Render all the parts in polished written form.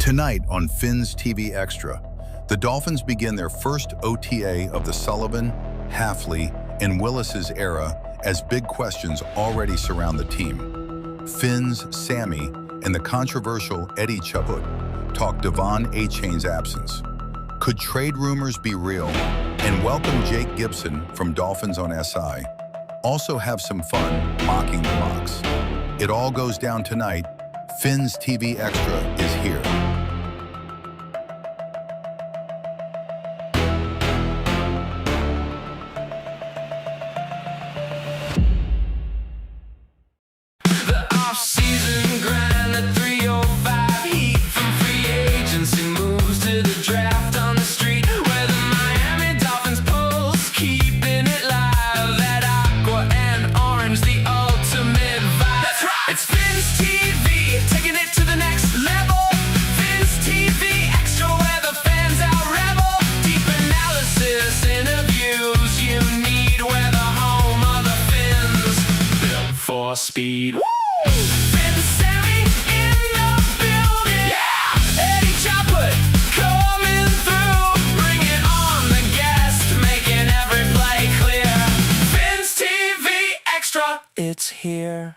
Tonight on Fins TV Extra, the Dolphins begin their first OTA of the Sullivan, Hafley, and Willis's era as big questions already surround the team. Fins Sammy and the controversial Eddie Chaput talk Devon Achane's absence. Could trade rumors be real? And welcome Jake Gibson from Dolphins on SI. Also have some fun mocking the mocks. It all goes down tonight. Fins TV Extra is here. The offseason grind, the 305 heat from free agency moves to the draft on the street, where the Miami Dolphins pulse, keeping it live. That aqua and orange, the ultimate vibe. That's right. It's Fins TV, taking it to the next level. Fins TV Extra, where the fans out rebel. Deep analysis, interviews you need, where the home of the Fins, built for speed. Fins Sammy in the building. Yeah! Eddie Chaput coming through. Bringing on the guest, making every play clear. Fins TV Extra, it's here.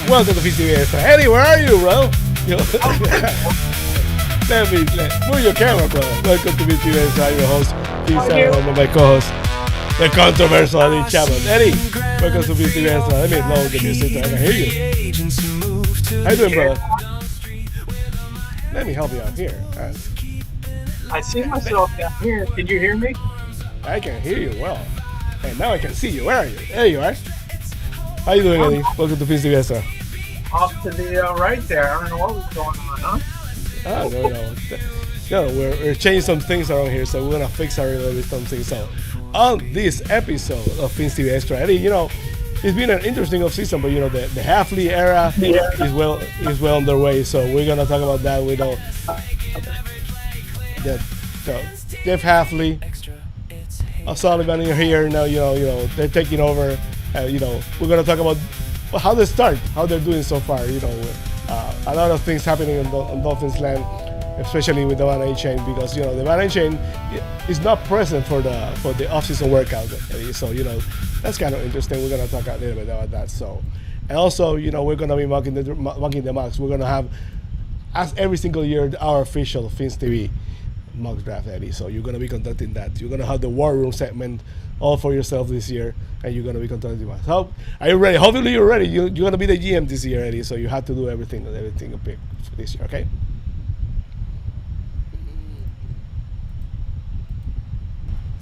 Welcome to VCBS. Eddie, where are you, bro? Move your camera, bro. Welcome to VCBS. I'm your host, Fins Sammy, and my co-host, the controversial Eddie Chaput. Eddie, welcome to VCBS. Let me lower the music so I can hear you. How you doing, brother? Let me help you out here. Right. I see myself down here. Can you hear me? I can hear you well. And now I can see you. Where are you? There you are. How you doing, Eddie? Welcome to VCBS. Off to the right there. I don't know what was going on, huh? No, we're changing some things around here, so we're gonna fix our little something. So, on this episode of Fins TV Extra, Eddie, it's been an interesting offseason, but the Hafley era is well underway. So we're gonna talk about that. We know that Jeff Hafley, Sullivan in here now. They're taking over. We're gonna talk about how they start, how they're doing so far. A lot of things happening on Dolphins land, especially with Devon Achane, because Devon Achane is not present for the off-season workout. So that's kind of interesting. We're gonna talk a little bit about that. So, and also we're gonna be mocking the mocks. We're gonna have, as every single year, our official Fins TV mock draft, Eddie. So you're gonna be conducting that. You're gonna have the War Room segment all for yourself this year, and you're gonna be conducting that. So, are you ready? Hopefully you're ready. You're gonna be the GM this year, Eddie. So you have to do everything big for this year. Okay.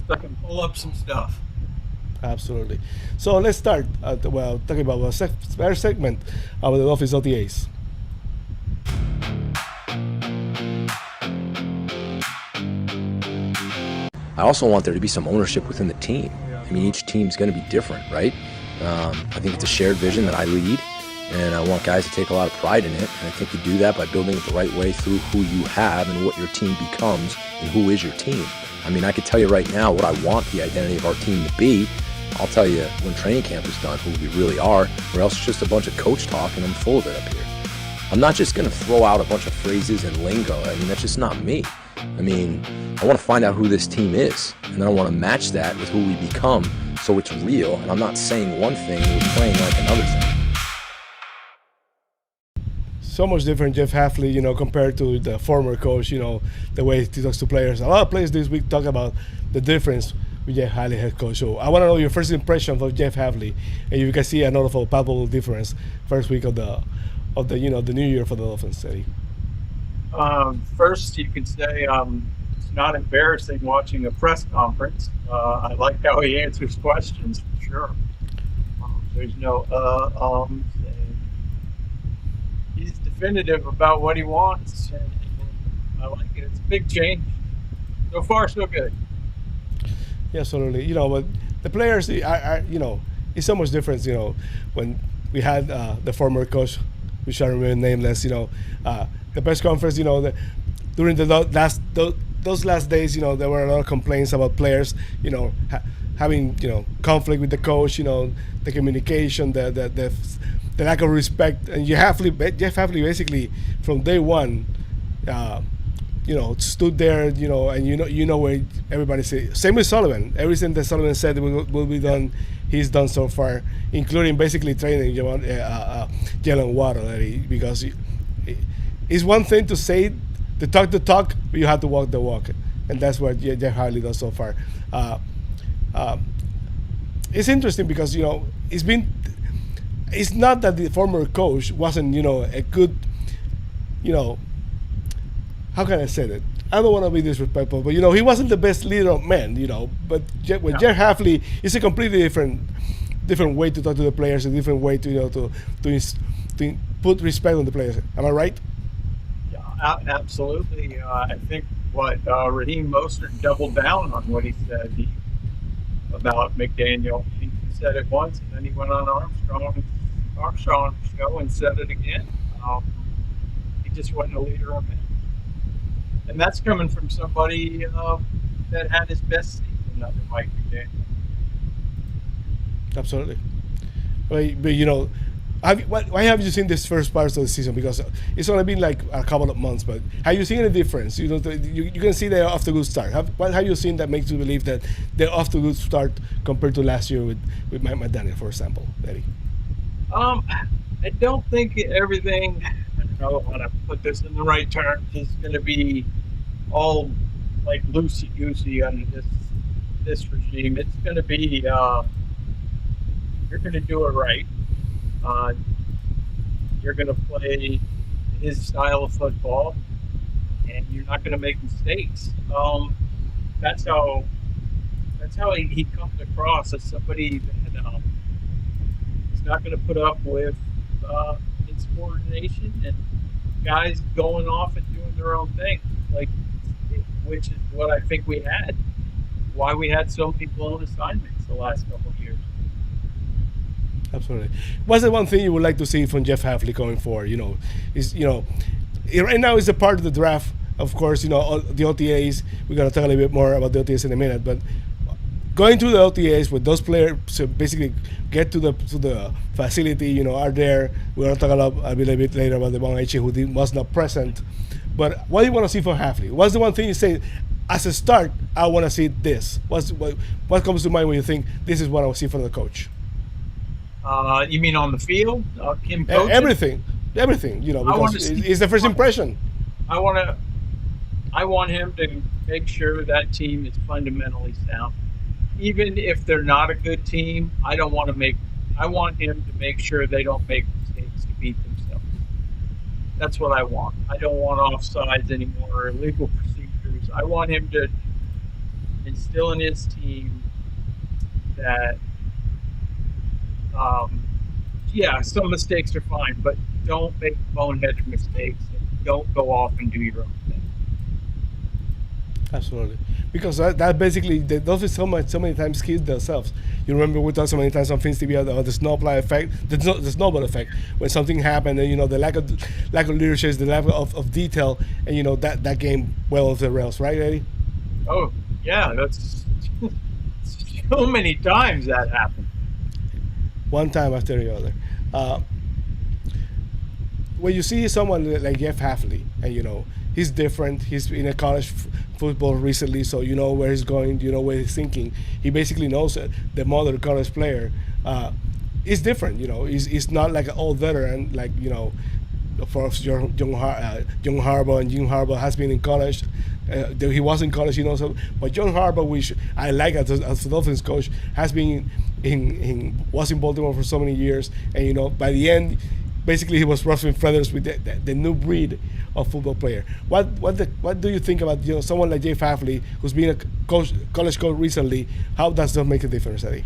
So I can pull up some stuff. Absolutely. So let's start. Talking about our segment of the Dolphins OTAs. I also want there to be some ownership within the team. I mean, each team's going to be different, right? I think it's a shared vision that I lead, and I want guys to take a lot of pride in it. And I think you do that by building it the right way through who you have and what your team becomes and who is your team. I mean, I could tell you right now what I want the identity of our team to be. I'll tell you when training camp is done who we really are, or else it's just a bunch of coach talk and I'm full of it up here. I'm not just going to throw out a bunch of phrases and lingo. I mean, that's just not me. I mean, I want to find out who this team is, and then I want to match that with who we become so it's real, and I'm not saying one thing and we're playing like another thing. So much different, Jeff Hafley, compared to the former coach, the way he talks to players. A lot of players this week talk about the difference with Jeff Hafley, head coach. So I want to know your first impression of Jeff Hafley, and you can see a notable, palpable difference first week of the new year for the Dolphins, Eddie. First, you could say it's not embarrassing watching a press conference. I like how he answers questions, for sure. There's no and he's definitive about what he wants, and I like it. It's a big change. So far, so good. Yeah, absolutely. But the players, it's so much different. When we had the former coach we shall remain nameless. The press conference. During those last days, there were a lot of complaints about players. Having conflict with the coach. The communication, the lack of respect, and Jeff Hafley basically from day one. Stood there, and where everybody said. Same with Sullivan. Everything that Sullivan said will be done, he's done so far, including basically training Jalen Waddle, because it's one thing to say, to talk the talk, but you have to walk the walk, and that's what Jeff Hafley does so far. It's interesting because it's not that the former coach wasn't a good, how can I say that? I don't want to be disrespectful, but he wasn't the best leader of men, But Jeff Hafley is a completely different way to talk to the players, a different way to put respect on the players. Am I right? Yeah, absolutely. I think Raheem Mostert doubled down on what he said about McDaniel. He said it once, and then he went on Armstrong's show and said it again. He just wasn't a leader of men. And that's coming from somebody that had his best seat, another Mike McDaniel. Absolutely. But why have you seen this first part of the season? Because it's only been like a couple of months, but have you seen a difference? You can see they're off to a good start. What have you seen that makes you believe that they're off to a good start compared to last year with Mike McDaniel, for example, Eddie? I don't think everything, I don't know how to put this in the right terms, is going to be all like loosey-goosey under this regime. It's going to be, you're going to do it right. You're going to play his style of football, and you're not going to make mistakes. That's how he comes across as somebody that is not going to put up with insubordination and guys going off and doing their own thing, which is what I think we had. Why we had so many blown assignments the last couple of years. Absolutely. What's the one thing you would like to see from Jeff Hafley going forward? Right now is a part of the draft. Of course, the OTAs. We're gonna talk a little bit more about the OTAs in a minute, but going to the OTAs with those players to basically get to the facility, are there. We're gonna talk a little bit later about Devon Achane, who was not present. But what do you want to see from Hafley? What's the one thing you say as a start? I want to see this. What comes to mind when you think this is what I want to see from the coach? You mean on the field? Him coaching? Everything. Because it's the first impression. I want him to make sure that team is fundamentally sound. Even if they're not a good team, I want him to make sure they don't make mistakes to beat themselves. That's what I want. I don't want offsides anymore or illegal procedures. I want him to instill in his team that some mistakes are fine, but don't make boneheaded mistakes and don't go off and do your own thing. Absolutely, because that basically those so many times kill themselves. You remember we talked so many times on Fins TV about the snowball effect, the snowball effect. When something happened, and the lack of leadership, the lack of detail, and that game well off the rails, right, Eddie? Oh yeah, that's so many times that happened. One time after the other. When you see someone like Jeff Hafley, and he's different. He's in a college football recently, so you know where he's going. You know where he's thinking. He basically knows the modern college player. Is different. He's not like an old veteran like for John Harbaugh, and Jim Harbaugh has been in college. He was in college, but John Harbaugh, which I like as the Dolphins coach, has been was in Baltimore for so many years, and by the end, basically he was ruffling feathers with the new breed of football player. What do you think about someone like Jeff Hafley, who's been a college coach recently? How does that make a difference, Eddie?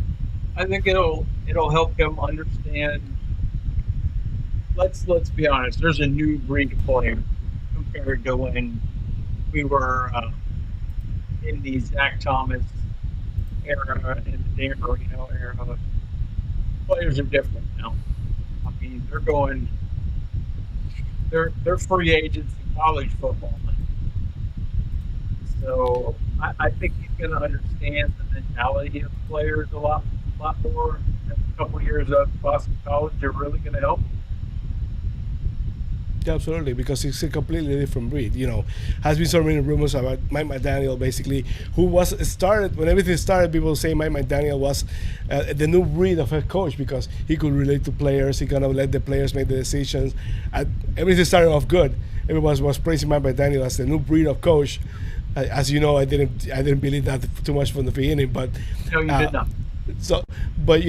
I think it'll help him understand. Let's be honest. There's a new breed of player compared to when we were in the Zach Thomas era and the Dan Marino era. Players are different now. I mean, they're going they're free agents in college football now. So I think he's going to understand the mentality of the players a lot more. And a couple of years at Boston College are really going to help. Yeah, absolutely, because it's a completely different breed. Has been so many rumors about Mike McDaniel, basically, who was started when everything started. People say Mike McDaniel was the new breed of head coach because he could relate to players. He kind of let the players make the decisions. Everything started off good. Everyone was praising Mike McDaniel as the new breed of coach. As you know, I didn't believe that too much from the beginning, but No, you did not. so, but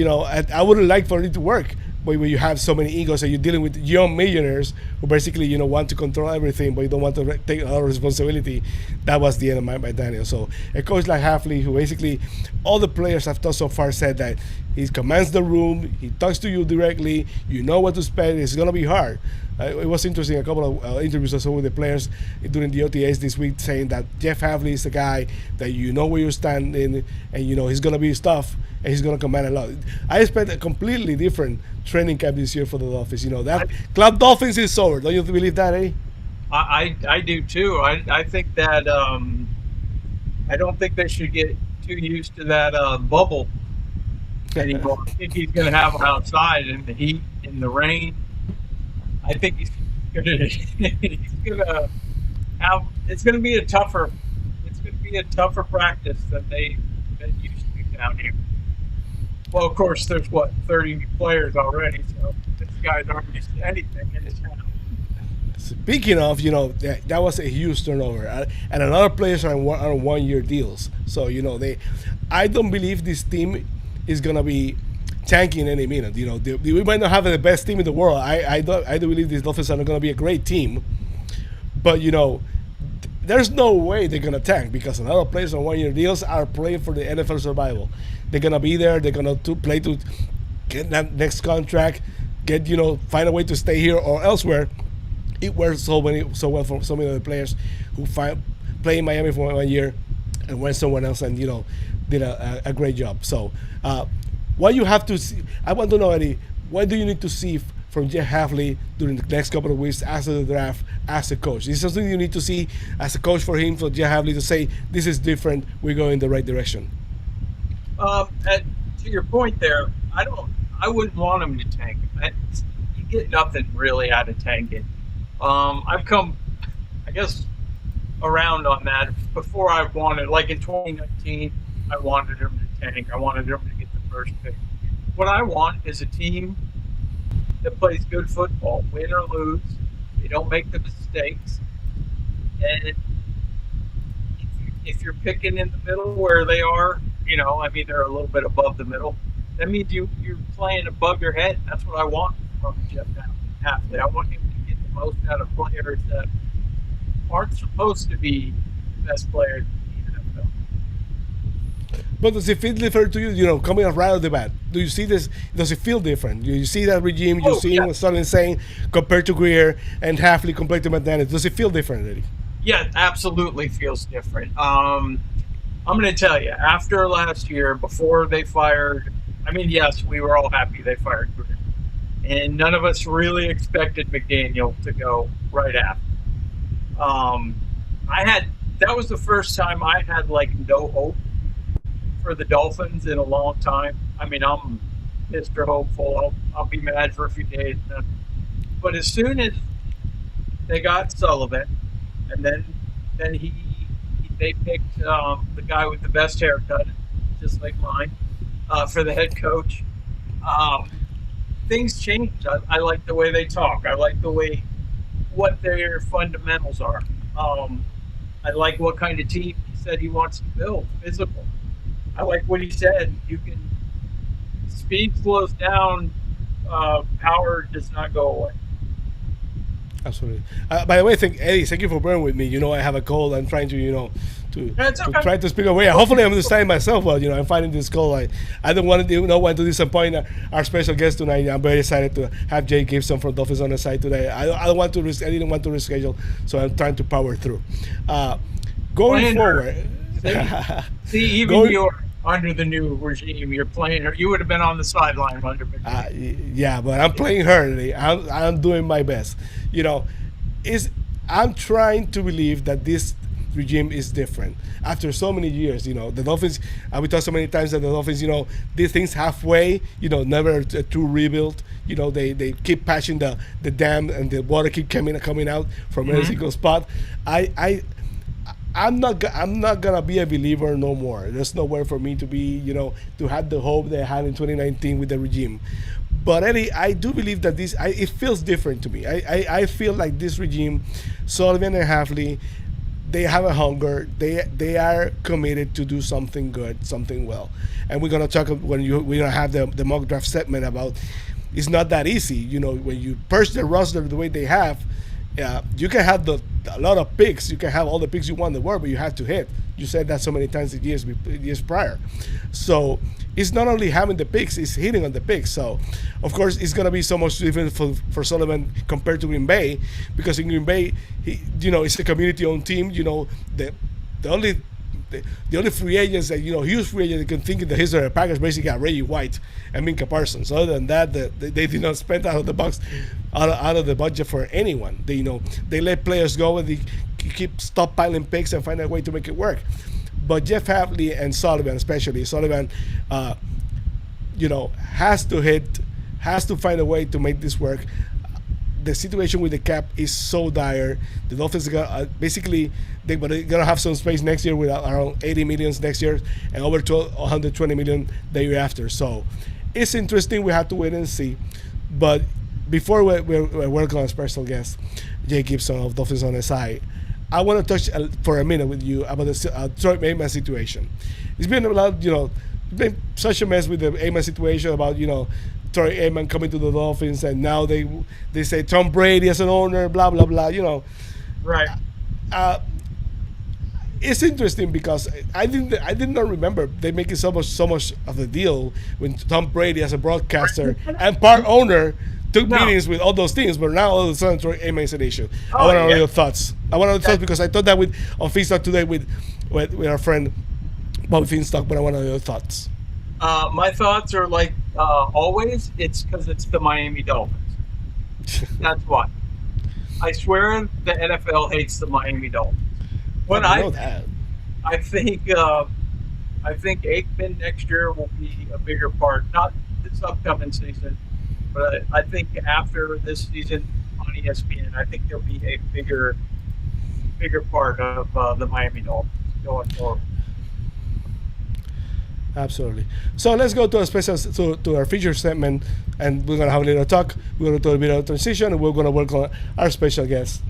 I wouldn't like for it to work. But when you have so many egos and you're dealing with young millionaires who basically, want to control everything, but you don't want to take a lot of responsibility, that was the end of Mike McDaniel. So a coach like Hafley, who basically all the players I've talked so far said that he commands the room, he talks to you directly, you know what to expect, it's going to be hard. It was interesting, a couple of interviews I saw with the players during the OTAs this week saying that Jeff Hafley is the guy that you know where you're standing and he's going to be tough and he's going to command a lot. I expect a completely different training camp this year for the Dolphins. That Club Dolphins is over. Don't you believe that, Eddie? I do too. I think that I don't think they should get too used to that bubble anymore. I think he's going to have them outside in the heat, in the rain. I think he's going to have. It's going to be a tougher practice than they've been used to down here. Well, of course, there's 30 players already, so this guy's aren't used to anything in his town. Speaking of, that was a huge turnover, and a lot of players are on 1 year deals. So I don't believe this team is gonna be tanking any minute. We might not have the best team in the world. I do believe these Dolphins are not gonna be a great team, but there's no way they're gonna tank because a lot of players on 1 year deals are playing for the NFL survival. They're gonna be there. They're gonna play to get that next contract, find a way to stay here or elsewhere. It worked so well for so many of the players who play in Miami for 1 year and went somewhere else and did a great job. So what you have to see, I want to know, Eddie, what do you need to see from Jeff Hafley during the next couple of weeks after the draft as a coach? This is something you need to see as a coach for Jeff Hafley to say this is different, we're going in the right direction. To your point there, I wouldn't want him to tank. You get nothing really out of tanking. I've come, I guess, around on that. Before I wanted, like in 2019, I wanted him to tank. I wanted him to get the first pick. What I want is a team that plays good football, win or lose. They don't make the mistakes. And if you're picking in the middle where they are, they're a little bit above the middle. That means you're playing above your head. That's what I want from Jeff Hafley. I want him to get the most out of players that aren't supposed to be the best players in the NFL. But does it feel different to you, coming right out of the bat? Do you see this? Does it feel different? You see that regime, you see him starting saying compared to Greer and Hafley compared to McDaniel. Does it feel different, Eddie? Yeah, it absolutely feels different. I'm going to tell you, after last year, before they fired, yes, we were all happy they fired Greer. And none of us really expected McDaniel to go right after. That was the first time I had no hope for the Dolphins in a long time. I'm Mr. Hopeful. I'll be mad for a few days. But as soon as they got Sullivan, and then they picked the guy with the best haircut, just like mine, for the head coach. Things changed. I like the way they talk. I like what their fundamentals are. I like what kind of team he said he wants to build, physical. I like what he said. Speed slows down, power does not go away. Absolutely. By the way, Eddie, thank you for bearing with me. I have a cold. I'm trying to, to try to speak away. Hopefully, I'm understanding myself well. I'm finding this cold. I don't want to disappoint our special guest tonight. I'm very excited to have Jake Gibson from Dolphins on the side today. I didn't want to reschedule, so I'm trying to power through. Going forward. See, even you're under the new regime. You're playing her. You would have been on the sideline under McDaniel. Yeah, but I'm playing her. I'm doing my best. is I'm trying to believe that this regime is different after so many years. The Dolphins, we talked so many times that the Dolphins, did things halfway, never a true rebuild. They keep patching the dam, and the water keep coming out from every single spot. I'm not gonna be a believer no more. There's nowhere for me to be, to have the hope they had in 2019 with the regime. But Eddie, I do believe that it feels different to me. I feel like this regime, Sullivan and Hafley, they have a hunger. They are committed to do something good, something well. And we're gonna talk we're gonna have the mock draft segment about. It's not that easy, when you purge the roster the way they have. You can have a lot of picks. You can have all the picks you want in the world, but you have to hit. You said that so many times years prior. So it's not only having the picks, it's hitting on the picks. So, of course, it's going to be so much different for Sullivan compared to Green Bay, because in Green Bay, it's a community-owned team. The only free agents that, huge free agents that can think in the history of the Packers basically got Reggie White and Minka Parsons. Other than that, they did not spend out of the budget for anyone. They let players go, and they keep stockpiling picks and find a way to make it work. But Jeff Hafley and Sullivan, especially Sullivan, has to find a way to make this work. The situation with the cap is so dire. The Dolphins are basically they're gonna have some space next year with around 80 million next year and over 120 million the year after. So it's interesting. We have to wait and see. But before we're welcome our special guest, Jake Gibson of Dolphins on SI, I want to touch for a minute with you about the Troy Aikman situation. It's been a lot, been such a mess with the Aikman situation about, Troy Aikman coming to the Dolphins, and now they say Tom Brady as an owner, blah blah blah. Right. It's interesting because I did not remember they making so much of the deal when Tom Brady as a broadcaster and part owner took meetings with all those teams, but now all of a sudden Troy Aikman is an issue. I want to know your thoughts. Because I thought that on Fins Talk today with our friend Bobby Finstock, but I want to know your thoughts. My thoughts are like always. It's because it's the Miami Dolphins. That's why. I swear the NFL hates the Miami Dolphins. I know that. I think Aikman next year will be a bigger part. Not this upcoming season, but I think after this season on ESPN, I think there'll be a bigger part of the Miami Dolphins going forward. Absolutely. So let's go to a special to our feature segment, and we're gonna have a little talk. We're gonna do a bit of transition, and we're gonna work on our special guest,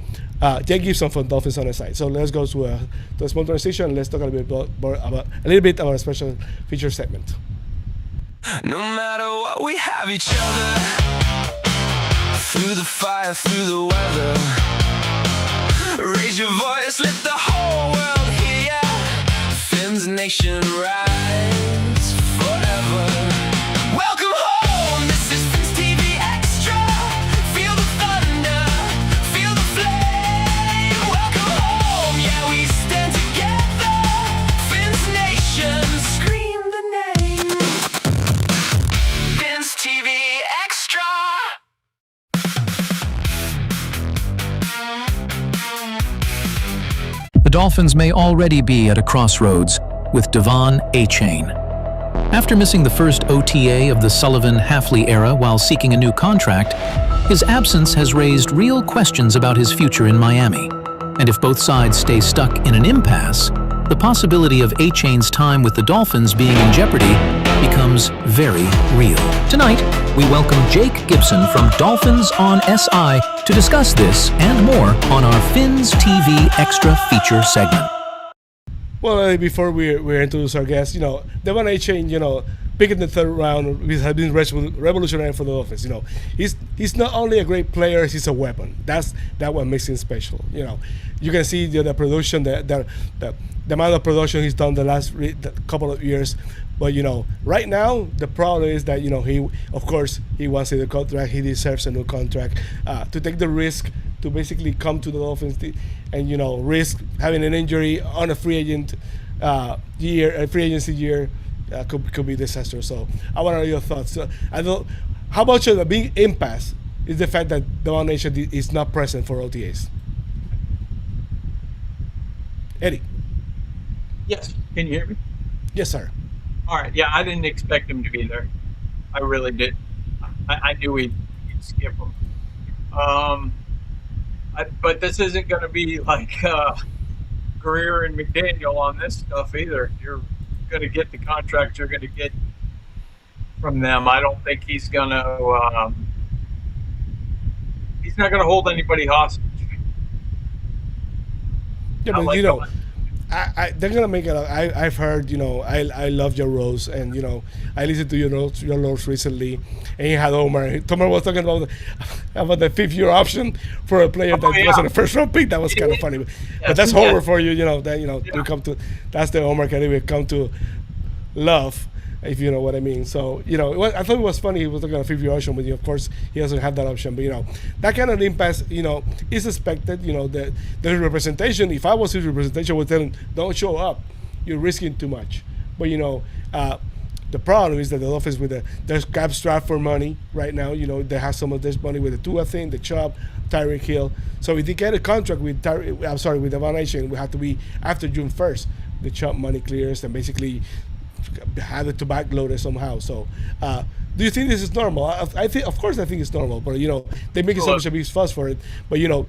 Jake Gibson from Dolphins on the side. So let's go to a small transition. And let's talk a little bit about a special feature segment. No matter what, we have each other. Through the fire, through the weather. Raise your voice, let the whole world hear ya. Fins Nation rise forever. Welcome home, this is Fins TV Extra. Feel the thunder, feel the flame. Welcome home, yeah, we stand together. Fins Nation, scream the name. Fins TV Extra. The Dolphins may already be at a crossroads with Devon Achane. After missing the first OTA of the Sullivan-Hafley era while seeking a new contract, his absence has raised real questions about his future in Miami. And if both sides stay stuck in an impasse, the possibility of Achane's time with the Dolphins being in jeopardy becomes very real. Tonight, we welcome Jake Gibson from Dolphins on SI to discuss this and more on our Fins TV Extra feature segment. Well, before we introduce our guest, Devon Achane, picking the third round has been revolutionary for the Dolphins. He's not only a great player, he's a weapon. That's what makes him special. You can see the production, the amount of production he's done the last couple of years. But right now the problem is that he wants a contract. He deserves a new contract. To take the risk to basically come to the Dolphins and risk having an injury on a free agency year could be disastrous. So I want to know your thoughts. How much of the big impasse is the fact that Devon Achane is not present for OTAs? Eddie. Yes. Can you hear me? Yes, sir. All right. Yeah, I didn't expect him to be there. I really did. I knew he'd skip him. But this isn't going to be like Greer and McDaniel on this stuff either. You're going to get the contract you're going to get from them. I don't think he's going to. He's not going to hold anybody hostage. Yeah, Not but like you know, the- they're gonna make it. I've heard, you know, I love your roast, and you know, I listened to your roast recently, and you had Omar. Omar was talking about the 5th-year option for a player that yeah. wasn't a first-round pick. That was kind of funny, but that's Homer for you. You know that we come to. That's the Omar Caribe come to love, if you know what I mean. So, you know, I thought it was funny he was looking at a 5th-year option, but of course he doesn't have that option. But, you know, that kind of impasse, you know, is expected. You know, the representation, if I was his representation, would tell him, don't show up. You're risking too much. But, you know, the problem is that the Dolphins there's cap strapped for money right now. You know, they have some of this money with the Tua thing, the Chubb, Tyreek Hill. So if they get a contract with Devon Achane, we have to be after June 1st. The Chubb money clears and basically have it to backload it somehow. So, do you think this is normal? I think, of course, I think it's normal. But you know, they make so much a big fuss for it. But you know,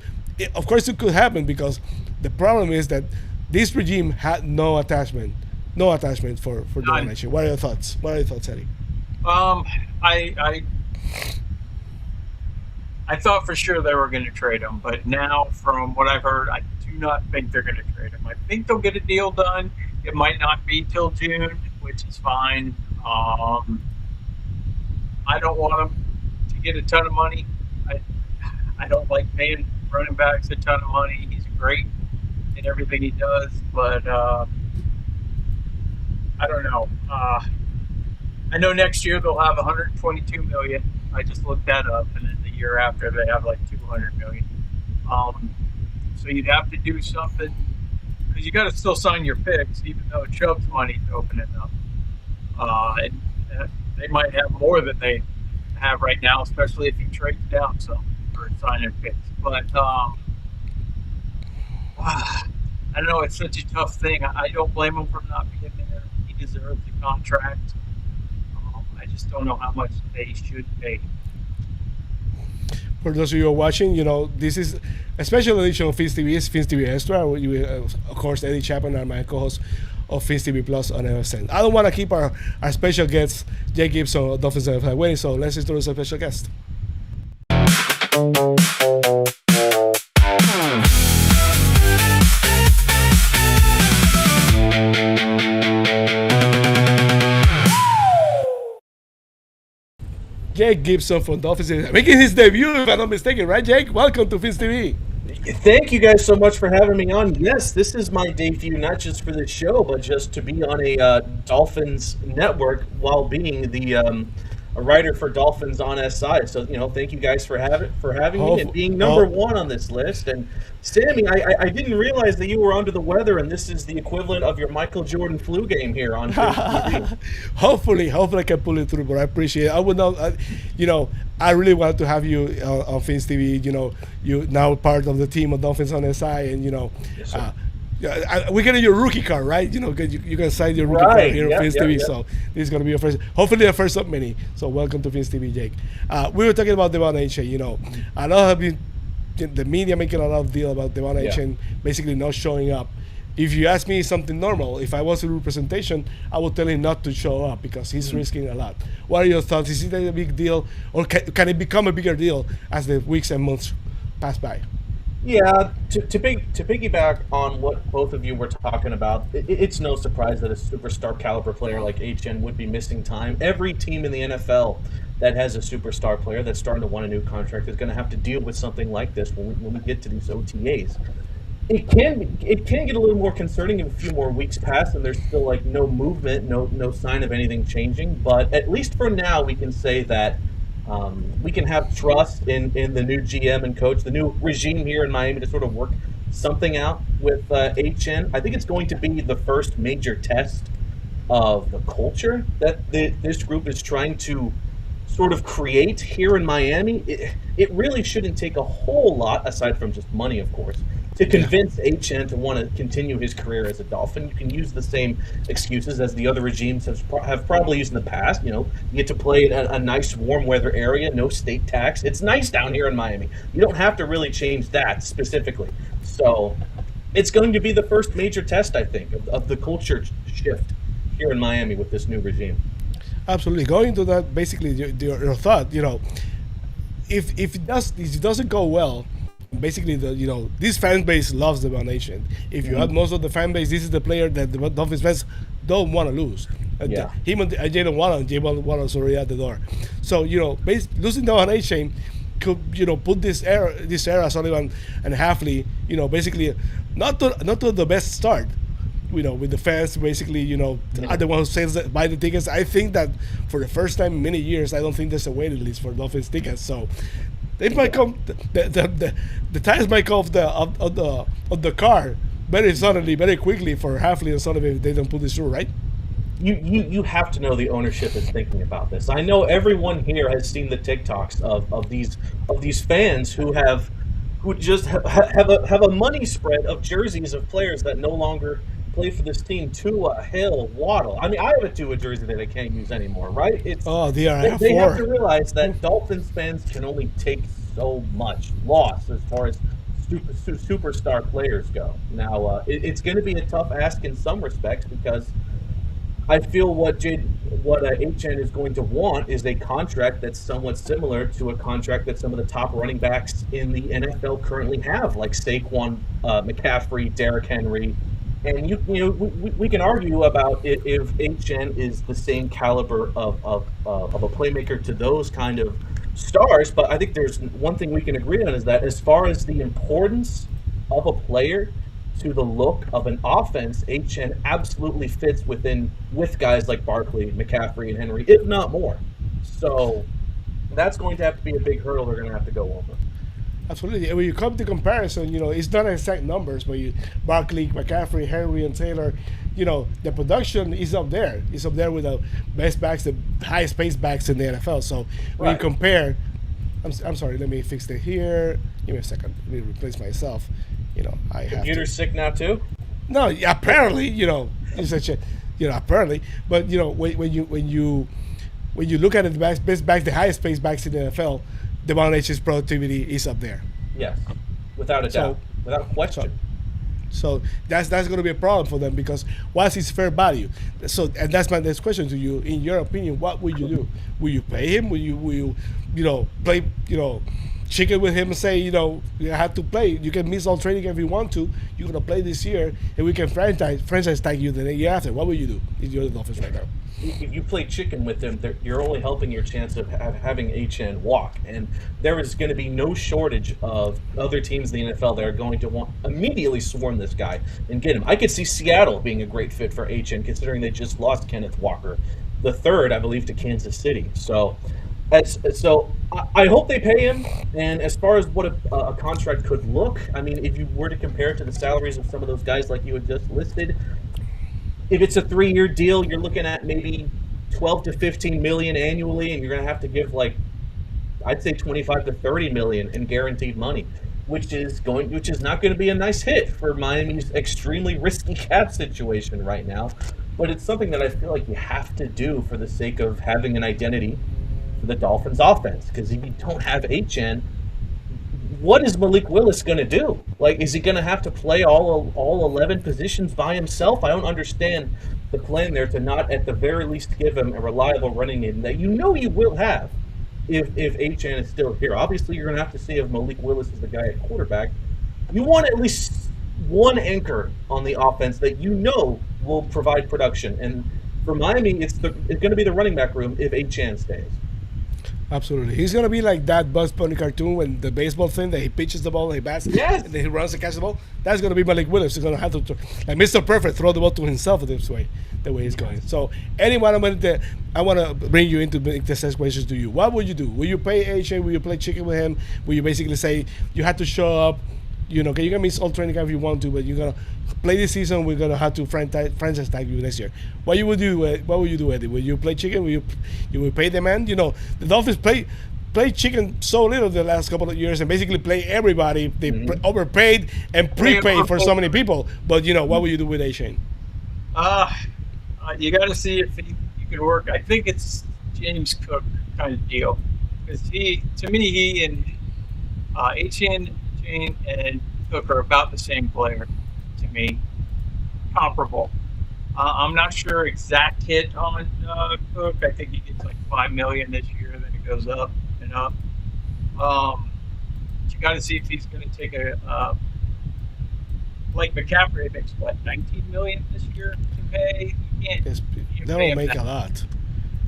of course, it could happen because the problem is that this regime had no attachment for Devon Achane. What are your thoughts? Eddie? I thought for sure they were going to trade him, but now, from what I've heard, I do not think they're going to trade him. I think they'll get a deal done. It might not be till June, which is fine. I don't want him to get a ton of money. I don't like paying running backs a ton of money. He's great in everything he does, but I don't know. I know next year they'll have $122 million. I just looked that up, and then the year after they have like $200 million. So you'd have to do something, because you got to still sign your picks, even though Chubb's money's opening up. And they might have more than they have right now, especially if he trades down some for signing picks. But I don't know. It's such a tough thing. I don't blame him for not being there. He deserves the contract. I just don't know how much they should pay. For those of you who are watching, you know, this is a special edition of Fins TV. It's Fins TV Extra. Of course, Eddie Chaput are my co-host of Fins TV Plus on MSN. I don't want to keep our special guest, Jake Gibson of Dolphins NFL waiting, so let's introduce our special guest. Jake Gibson from Dolphins making his debut, if I'm not mistaken, right, Jake? Welcome to Fins TV. Thank you guys so much for having me on. Yes, this is my debut, not just for this show, but just to be on a Dolphins network while being a writer for Dolphins on SI. So, you know, thank you guys for having me and being number one on this list. And Sammy, I didn't realize that you were under the weather, and this is the equivalent of your Michael Jordan flu game here on TV. Hopefully I can pull it through, but I appreciate it. I would not, you know, I really wanted to have you on Fins TV. You know, you now part of the team of Dolphins on SI, and you know, yes, we're getting your rookie card, right? You know, you can sign your rookie card here on Fins TV. So this is going to be your first, hopefully the first of many. So welcome to Fins TV, Jake. We were talking about Devon Achane. You know, I know have been the media making a lot of deal about Devon Achane basically not showing up. If you ask me something normal, if I was in representation, I would tell him not to show up because he's risking a lot. What are your thoughts? Is it a big deal, or can it become a bigger deal as the weeks and months pass by? Yeah, to piggyback on what both of you were talking about, it's no surprise that a superstar caliber player like Achane would be missing time. Every team in the NFL that has a superstar player that's starting to want a new contract is going to have to deal with something like this when we get to these OTAs. It can get a little more concerning if a few more weeks pass and there's still like no movement, no sign of anything changing. But at least for now, we can say that we can have trust in the new GM and coach, the new regime here in Miami to sort of work something out with Achane. I think it's going to be the first major test of the culture that this group is trying to sort of create here in Miami. It really shouldn't take a whole lot, aside from just money, of course, to convince HN to want to continue his career as a Dolphin, you can use the same excuses as the other regimes have probably used in the past. You get to play in a nice warm weather area, no state tax. It's nice down here in Miami. You don't have to really change that specifically. So it's going to be the first major test, I think, of the culture shift here in Miami with this new regime. Absolutely. Going to that, basically, your thought, if it doesn't go well, basically this fan base loves the Achane. If you have most of the fan base, this is the player that the Dolphins fans don't want to lose. Yeah. Him and Jalen Wallace already at the door. So losing Devon Achane could put this era Sullivan and Hafley basically not to the best start. With the fans basically are the ones who buy the tickets. I think that for the first time in many years, I don't think there's a waiting list for Dolphins tickets. So it might come the tires might come of the car very suddenly, very quickly for Hafley and Sullivan if they don't put this through, right? You have to know the ownership is thinking about this. I know everyone here has seen the TikToks of these fans who just have a money spread of jerseys of players that no longer play for this team. Tua, Hill, Waddle. I mean, I have a Tua jersey that I can't use anymore, right? They have to realize that Dolphins fans can only take so much loss as far as superstar players go. Now, it's going to be a tough ask in some respects because I feel what HN is going to want is a contract that's somewhat similar to a contract that some of the top running backs in the NFL currently have, like Saquon, McCaffrey, Derrick Henry. And we can argue about if HN is the same caliber of a playmaker to those kind of stars, but I think there's one thing we can agree on is that as far as the importance of a player to the look of an offense, HN absolutely fits with guys like Barkley, McCaffrey, and Henry, if not more. So that's going to have to be a big hurdle they're going to have to go over. Absolutely. And when you come to comparison, it's not exact numbers, but Barkley, McCaffrey, Henry, and Taylor, the production is up there. It's up there with the best backs, the highest pace backs in the NFL. So when you compare, I'm sorry, let me fix it here. Give me a second. Let me replace myself. Computer's sick now too? No, apparently, it's such a, apparently. But when you look at it, the best backs, the highest pace backs in the NFL, Devon Achane's productivity is up there. Yes, without a doubt, without question. So that's going to be a problem for them because what's his fair value? So, and that's my next question to you. In your opinion, what would you do? Will you pay him? Will you play chicken with him and say you have to play? You can miss all training if you want to. You're going to play this year, and we can franchise tag you the year after. What will you do if you're in the office right now? If you play chicken with them, you're only helping your chance of having HN walk. And there is going to be no shortage of other teams in the NFL that are going to want immediately swarm this guy and get him. I could see Seattle being a great fit for HN, considering they just lost Kenneth Walker, the third, I believe, to Kansas City. So I hope they pay him. And as far as what a contract could look, I mean, if you were to compare it to the salaries of some of those guys like you had just listed, if it's a 3-year deal, you're looking at maybe 12 to 15 million annually, and you're going to have to give I'd say 25 to 30 million in guaranteed money, which is not going to be a nice hit for Miami's extremely risky cap situation right now. But it's something that I feel like you have to do for the sake of having an identity for the Dolphins offense. Because if you don't have HN, what is Malik Willis going to do? Is he going to have to play all 11 positions by himself? I don't understand the plan there to not at the very least give him a reliable running game that you will have if HN is still here. Obviously, you're going to have to see if Malik Willis is the guy at quarterback. You want at least one anchor on the offense that will provide production. And for Miami, it's going to be the running back room if HN stays. Absolutely. He's going to be like that Bugs Bunny cartoon when the baseball thing that he pitches the ball and he bats, and then he runs and catches the ball. That's going to be Malik Willis. He's going to have to, like Mr. Perfect, throw the ball to himself the way he's going. So, anyone, I want to bring you into make the next questions to you. What would you do? Will you pay AJ? Will you play chicken with him? Will you basically say you have to show up? You can miss all training camp if you want to, but you're going to play this season. We're going to have to franchise tag you next year. What would you do, Eddie? Will you play chicken? Will you pay the man? The Dolphins play chicken so little the last couple of years and basically play everybody. They overpaid and prepaid for so many people. But, what will you do with Achane? You got to see if you can work. I think it's James Cook kind of deal. Because to me, he and Achane and Cook are about the same player to me. Comparable. I'm not sure exact hit on Cook. I think he gets like $5 million this year, then it goes up and up. You got to see if he's going to take like McCaffrey makes what, $19 million this year to pay. You can't. They don't make a lot.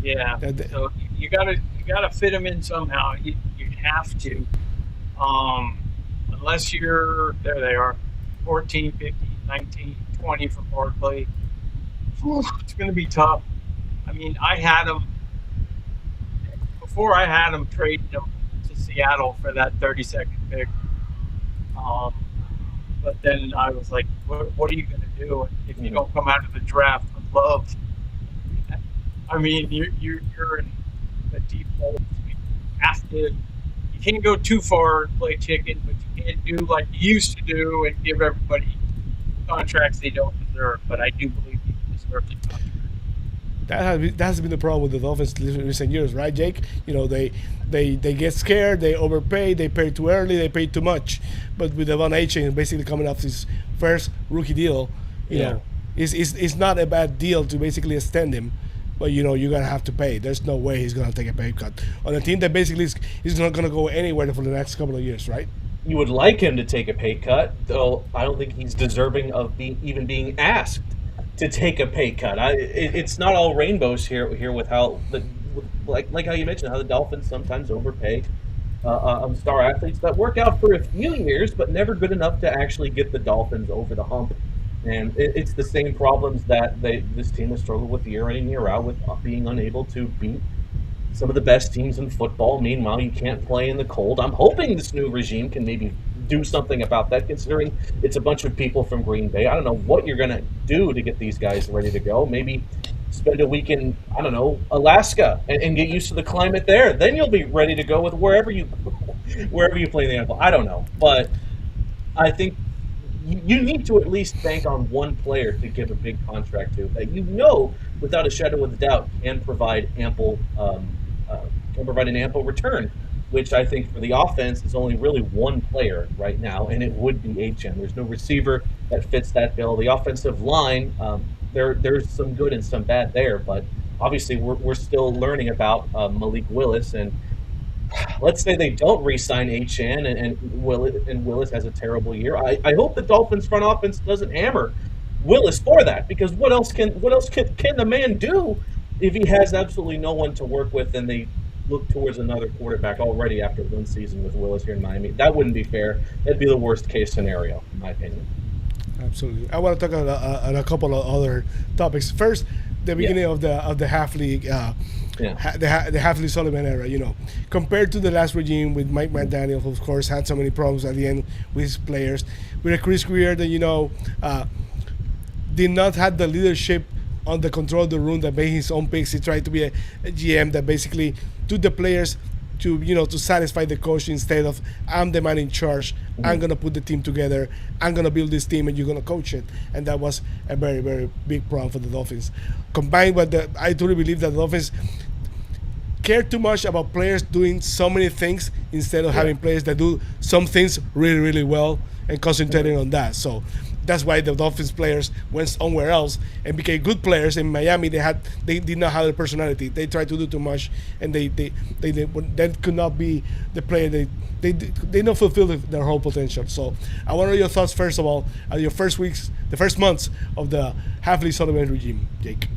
Yeah. So you gotta fit him in somehow. You have to. Unless there they are, 14, 15, 19, 20 from Barkley. It's going to be tough. I mean, before I had him trading him to Seattle for that 32nd pick. But then I was like, what are you going to do if you don't come out of the draft with love? I mean, you're in the deep hole. You can't go too far and play chicken, but you can't do like you used to do and give everybody contracts they don't deserve. But I do believe he deserves the contract. That has been the problem with the Dolphins in recent years, right, Jake? They get scared, they overpay, they pay too early, they pay too much. But with Devon Achane basically coming off his first rookie deal, it's not a bad deal to basically extend him. But you're gonna have to pay. There's no way he's gonna take a pay cut on a team that basically is not gonna go anywhere for the next couple of years, right? You would like him to take a pay cut, though I don't think he's deserving of even being asked to take a pay cut. It's not all rainbows here with how like how you mentioned how the Dolphins sometimes overpay star athletes that work out for a few years, but never good enough to actually get the Dolphins over the hump. And it's the same problems that this team has struggled with year in and year out, with being unable to beat some of the best teams in football. Meanwhile, you can't play in the cold. I'm hoping this new regime can maybe do something about that, considering it's a bunch of people from Green Bay. I don't know what you're going to do to get these guys ready to go. Maybe spend a week in, I don't know, Alaska and get used to the climate there. Then you'll be ready to go with wherever you play in the NFL. I don't know. But I think you need to at least bank on one player to give a big contract to that without a shadow of a doubt can provide an ample return, which I think for the offense is only really one player right now, and it would be Achane. There's no receiver that fits that bill. The offensive line, there's some good and some bad there, but obviously we're still learning about Malik Willis, and let's say they don't re-sign Achane and Willis has a terrible year. I hope the Dolphins front office doesn't hammer Willis for that, because what else can the man do if he has absolutely no one to work with and they look towards another quarterback already after one season with Willis here in Miami? That wouldn't be fair. That'd be the worst case scenario, in my opinion. Absolutely. I want to talk on a couple of other topics. First, the beginning of the Hafley. The Hafley Sullivan era, compared to the last regime with Mike McDaniel, who of course had so many problems at the end with his players, with a Chris Greer that did not have the leadership on the control of the room, that made his own picks. He tried to be a GM that basically took the players to satisfy the coach instead of, I'm the man in charge. Mm-hmm. I'm gonna put the team together. I'm gonna build this team, and you're gonna coach it. And that was a very, very big problem for the Dolphins. Combined with I truly believe that the Dolphins care too much about players doing so many things instead of having players that do some things really, really well and concentrating on that. So that's why the Dolphins players went somewhere else and became good players. In Miami, they did not have the personality. They tried to do too much, and they could not be the player. They don't fulfill their whole potential. So I want to know your thoughts, first of all, on your the first months of the Hafley Sullivan regime, Jake.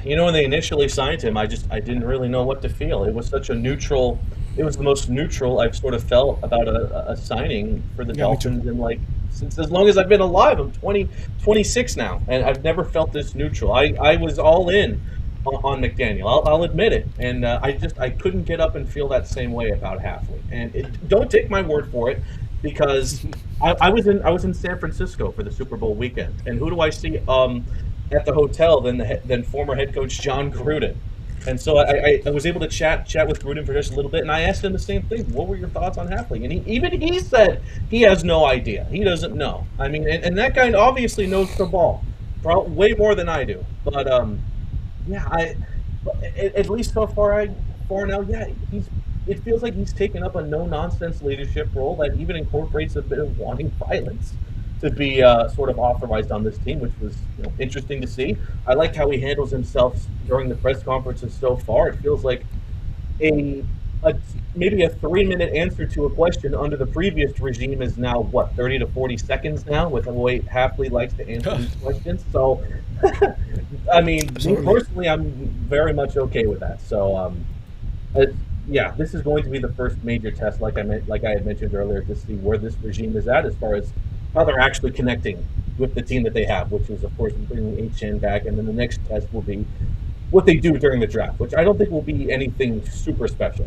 When they initially signed him, I didn't really know what to feel. It was such a neutral. It was the most neutral I've sort of felt about a signing for the Dolphins in since as long as I've been alive. I'm 26 now, and I've never felt this neutral. I was all in on McDaniel. I'll admit it, and I couldn't get up and feel that same way about Hafley. And don't take my word for it, because I was in San Francisco for the Super Bowl weekend, and who do I see at the hotel than former head coach John Gruden. And so I was able to chat with Gruden for just a little bit, and I asked him the same thing. What were your thoughts on Halfley? And he said he has no idea. He doesn't know. I mean, and that guy obviously knows the ball, way more than I do. But yeah, at least so far now, yeah, it feels like he's taken up a no nonsense leadership role that even incorporates a bit of wanting violence to be sort of authorized on this team, which was interesting to see. I like how he handles himself during the press conferences so far. It feels like maybe a 3-minute answer to a question under the previous regime is now, 30 to 40 seconds now with the way Halfley likes to answer these questions. So, I mean, me personally, I'm very much okay with that. So, yeah, this is going to be the first major test, like I had mentioned earlier, to see where this regime is at as far as how they're actually connecting with the team that they have, which is, of course, bringing Achane back. And then the next test will be what they do during the draft, which I don't think will be anything super special.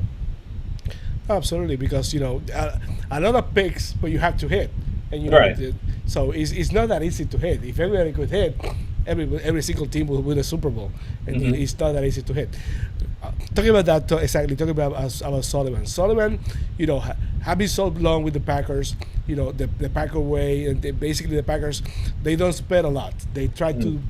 Absolutely, because, a lot of picks, but you have to hit. And Right. So it's not that easy to hit. If everybody could hit, every single team will win a Super Bowl. And it's not that easy to hit. Talking about that, exactly, talking about Sullivan. Sullivan, have been so long with the Packers, the Packer way, and basically the Packers, they don't spend a lot. They try to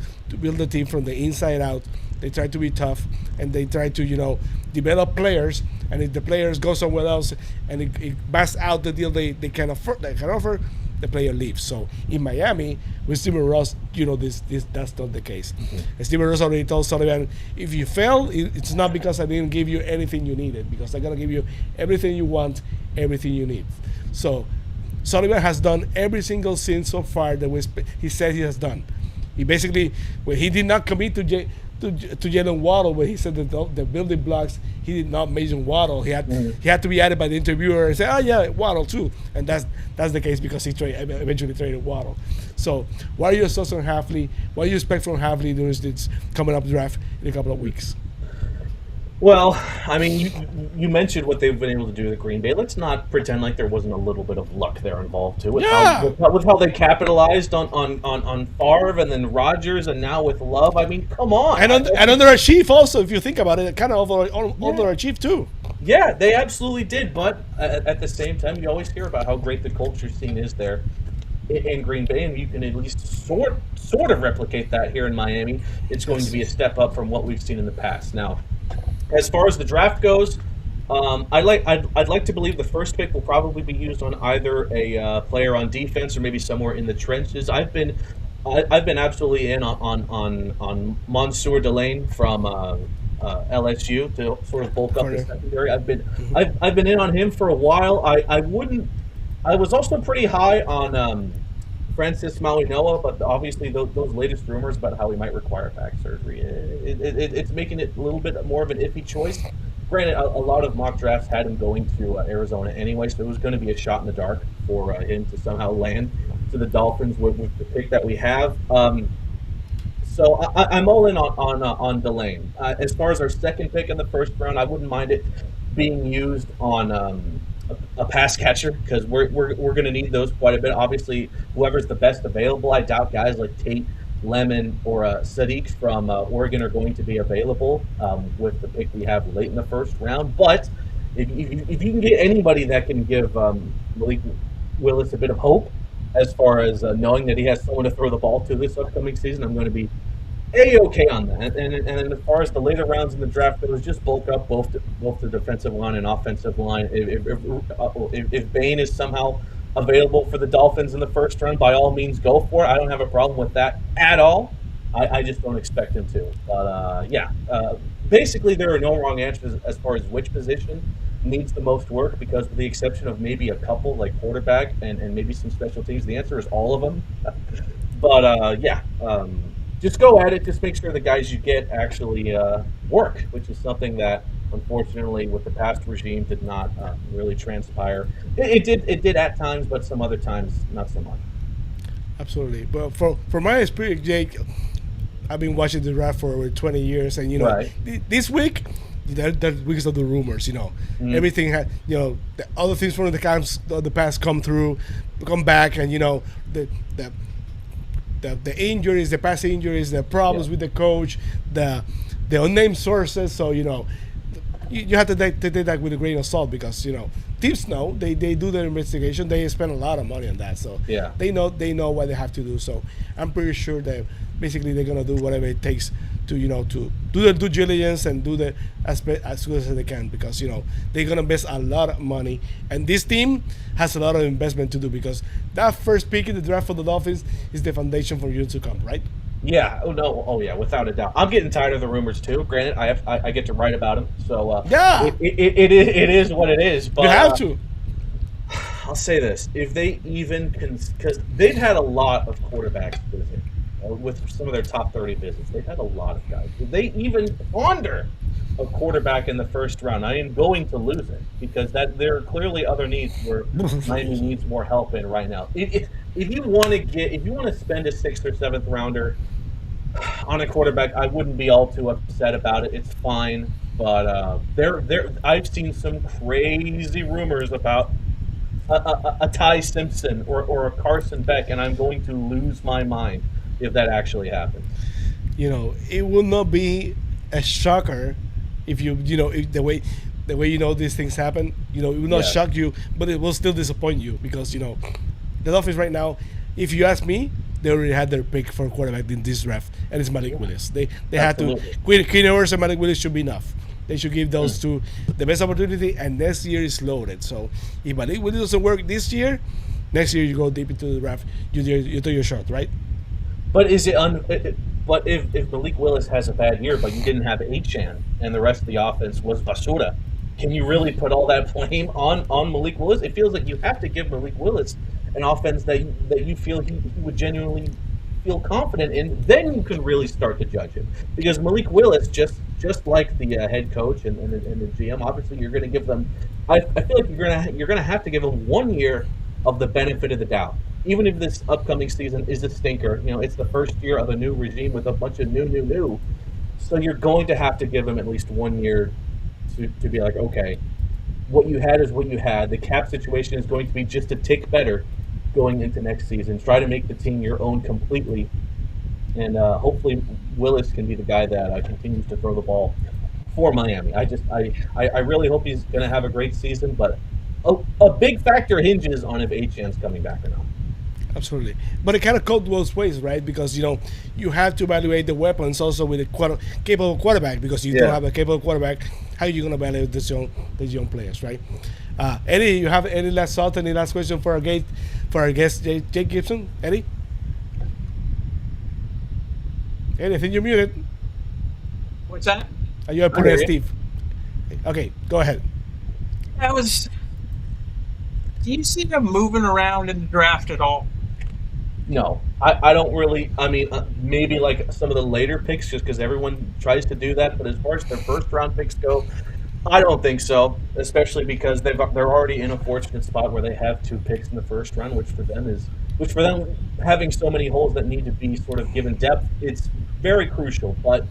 build the team from the inside out. They try to be tough, and they try to, develop players. And if the players go somewhere else and it busts out the deal they can offer, the player leaves. So in Miami, with Steven Ross, that's not the case. Steven Ross already told Sullivan, if you fail, it's not because I didn't give you anything you needed, because I'm gonna give you everything you want, everything you need. So Sullivan has done every single thing so far that he said he has done. He basically, when he did not commit to Jalen Waddle, when he said that the building blocks, he did not mention Waddle. He had to be added by the interviewer and say, oh yeah, Waddle too, and that's the case because he eventually traded Waddle. So what are your thoughts on Halfley? What do you expect from Halfley during this coming up draft in a couple of weeks? Well, I mean, you mentioned what they've been able to do with Green Bay. Let's not pretend like there wasn't a little bit of luck there involved too. With how they capitalized on Favre and then Rodgers and now with Love. I mean, come on. And underachieved also, if you think about it, kind of underachieved too. Yeah, they absolutely did. But at the same time, you always hear about how great the culture scene is there in Green Bay, and you can at least sort of replicate that here in Miami. It's going to be a step up from what we've seen in the past. Now, as far as the draft goes, I'd like to believe the first pick will probably be used on either a player on defense or maybe somewhere in the trenches. I've been absolutely in on Mansour Delane from LSU to sort of bulk up the secondary. I've been in on him for a while. I was also pretty high on Francis Mauigoa, but obviously those latest rumors about how he might require back surgery, it's making it a little bit more of an iffy choice. Granted, a lot of mock drafts had him going to Arizona anyway, so it was going to be a shot in the dark for him to somehow land to the Dolphins with the pick that we have. So I'm all in on Delane. As far as our second pick in the first round, I wouldn't mind it being used on a pass catcher, because we're going to need those quite a bit. Obviously, whoever's the best available. I doubt guys like Tate, Lemon, or Sadiq from Oregon are going to be available with the pick we have late in the first round. But if you can get anybody that can give Malik Willis a bit of hope as far as knowing that he has someone to throw the ball to this upcoming season, I'm going to be A-okay on that. And as far as the later rounds in the draft goes, just bulk up both the defensive line and offensive line. If Bain is somehow available for the Dolphins in the first round, by all means go for it. I don't have a problem with that at all. I just don't expect him to. But basically there are no wrong answers as far as which position needs the most work, because with the exception of maybe a couple like quarterback and maybe some special teams, the answer is all of them. But just go at it. Just make sure the guys you get actually work, which is something that, unfortunately, with the past regime, did not really transpire. It did at times, but some other times not so much. Absolutely. But for my experience, Jake, I've been watching the draft for over 20 years, and Right. This week, there's weeks of the rumors. Everything had the other things from the past come back, and the injuries, the past injuries, the problems with the coach, the the unnamed sources. So you have to take that with a grain of salt because teams know they do their investigation. They spend a lot of money on that, so Yeah. they know what they have to do. So I'm pretty sure that basically they're gonna do whatever it takes to to do the due diligence and do the as good as they can because they're gonna invest a lot of money, and this team has a lot of investment to do because that first pick in the draft for the Dolphins is the foundation for years to come, right? Yeah. Oh no. Oh yeah. Without a doubt. I'm getting tired of the rumors too. Granted, I get to write about them, so Yeah. it is what it is. But You have to. I'll say this: if they even because they've had a lot of quarterbacks visit with some of their top 30 visits, they've had a lot of guys. If they even ponder a quarterback in the first round, I am going to lose it because there are clearly other needs where Miami needs more help in right now. If you want to spend a 6th or 7th rounder on a quarterback, I wouldn't be all too upset about it. It's fine, but I've seen some crazy rumors about a Ty Simpson or a Carson Beck, and I'm going to lose my mind if that actually happens. It will not be a shocker if if the way these things happen. It will not shock you, but it will still disappoint you because the Dolphins right now, if you ask me, they already had their pick for quarterback in this draft, and it's Malik Willis. They had to. Quinn Ewers and Malik Willis should be enough. They should give those two the best opportunity, and next year is loaded. So if Malik Willis doesn't work this year, next year you go deep into the draft. You do your shot, right? But but if Malik Willis has a bad year, but you didn't have Achane and the rest of the offense was basura, can you really put all that blame on Malik Willis? It feels like you have to give Malik Willis an offense that you feel he would genuinely feel confident in. Then you can really start to judge him because Malik Willis, just like the head coach and the GM, obviously you're going to give them. I feel like you're going to have to give them 1 year of the benefit of the doubt. Even if this upcoming season is a stinker, it's the first year of a new regime with a bunch of new. So you're going to have to give them at least 1 year to be like, okay, what you had is what you had. The cap situation is going to be just a tick better going into next season. Try to make the team your own completely. And hopefully Willis can be the guy that continues to throw the ball for Miami. I really hope he's going to have a great season, but a big factor hinges on if Achane's coming back or not. Absolutely, but it kind of goes both ways, right? Because you have to evaluate the weapons also with a capable quarterback. Because you don't have a capable quarterback, how are you going to evaluate these young players, right? Eddie, you have any last thought, any last question for our guest, Jake Gibson? Eddie, I think you're muted. What's that? Are you putting Steve? Okay, go ahead. Do you see them moving around in the draft at all? No, I don't really. I mean, maybe like some of the later picks, just because everyone tries to do that. But as far as their first round picks go, I don't think so. Especially because they're already in a fortunate spot where they have 2 picks in the first round, which for them having so many holes that need to be sort of given depth, it's very crucial. But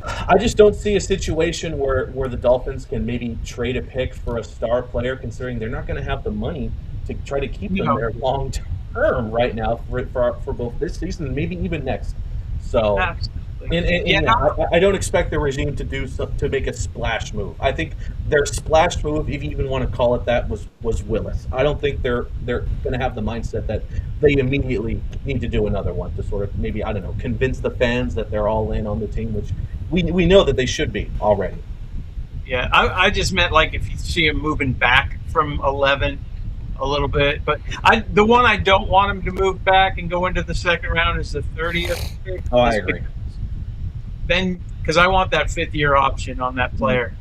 I just don't see a situation where the Dolphins can maybe trade a pick for a star player, considering they're not going to have the money to try to keep them there long term right now for both this season and maybe even next. So, I don't expect the regime to make a splash move. I think their splash move, if you even want to call it that, was Willis. I don't think they're going to have the mindset that they immediately need to do another one to sort of maybe, I don't know, convince the fans that they're all in on the team, which we know that they should be already. Yeah, I just meant like if you see him moving back from 11 a little bit, but the one I don't want him to move back and go into the second round is the 30th pick. Oh, I agree. Then, because I want that 5th-year option on that player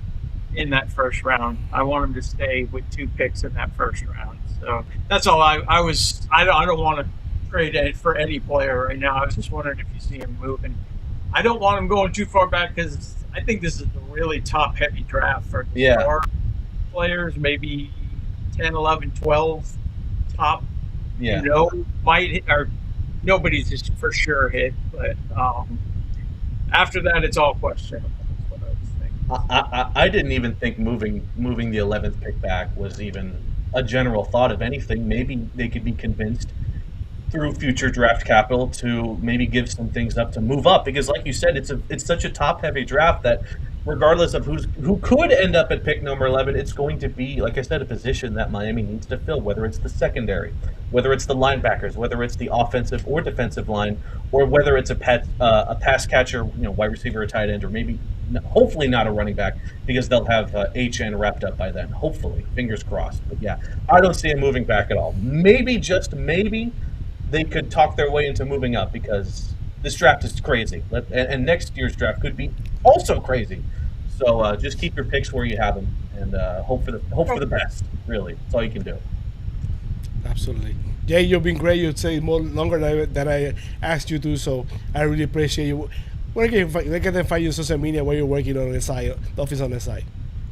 in that first round. I want him to stay with 2 picks in that first round. So that's all I don't want to trade it for any player right now. I was just wondering if you see him moving. I don't want him going too far back because I think this is a really top-heavy draft for star players, maybe 10, 11, 12 top. Might hit, or nobody's just for sure hit, but after that, it's all questionable. That's what I was thinking. I didn't even think moving the 11th pick back was even a general thought of anything. Maybe they could be convinced through future draft capital to maybe give some things up to move up, because like you said, it's such a top heavy draft that regardless of who could end up at pick number 11, it's going to be, like I said, a position that Miami needs to fill, whether it's the secondary, whether it's the linebackers, whether it's the offensive or defensive line, or whether it's a pass catcher, wide receiver or tight end, or maybe hopefully not a running back, because they'll have HN wrapped up by then. Hopefully, fingers crossed. But yeah, I don't see him moving back at all. Maybe, just maybe, they could talk their way into moving up, because this draft is crazy, and next year's draft could be also crazy. So just keep your picks where you have them, and hope for the best. Really, that's all you can do. Absolutely. Jay, you've been great. You'd say more longer than I asked you to, so I really appreciate you. Where can they find you on social media while you're working on SI, the office on SI?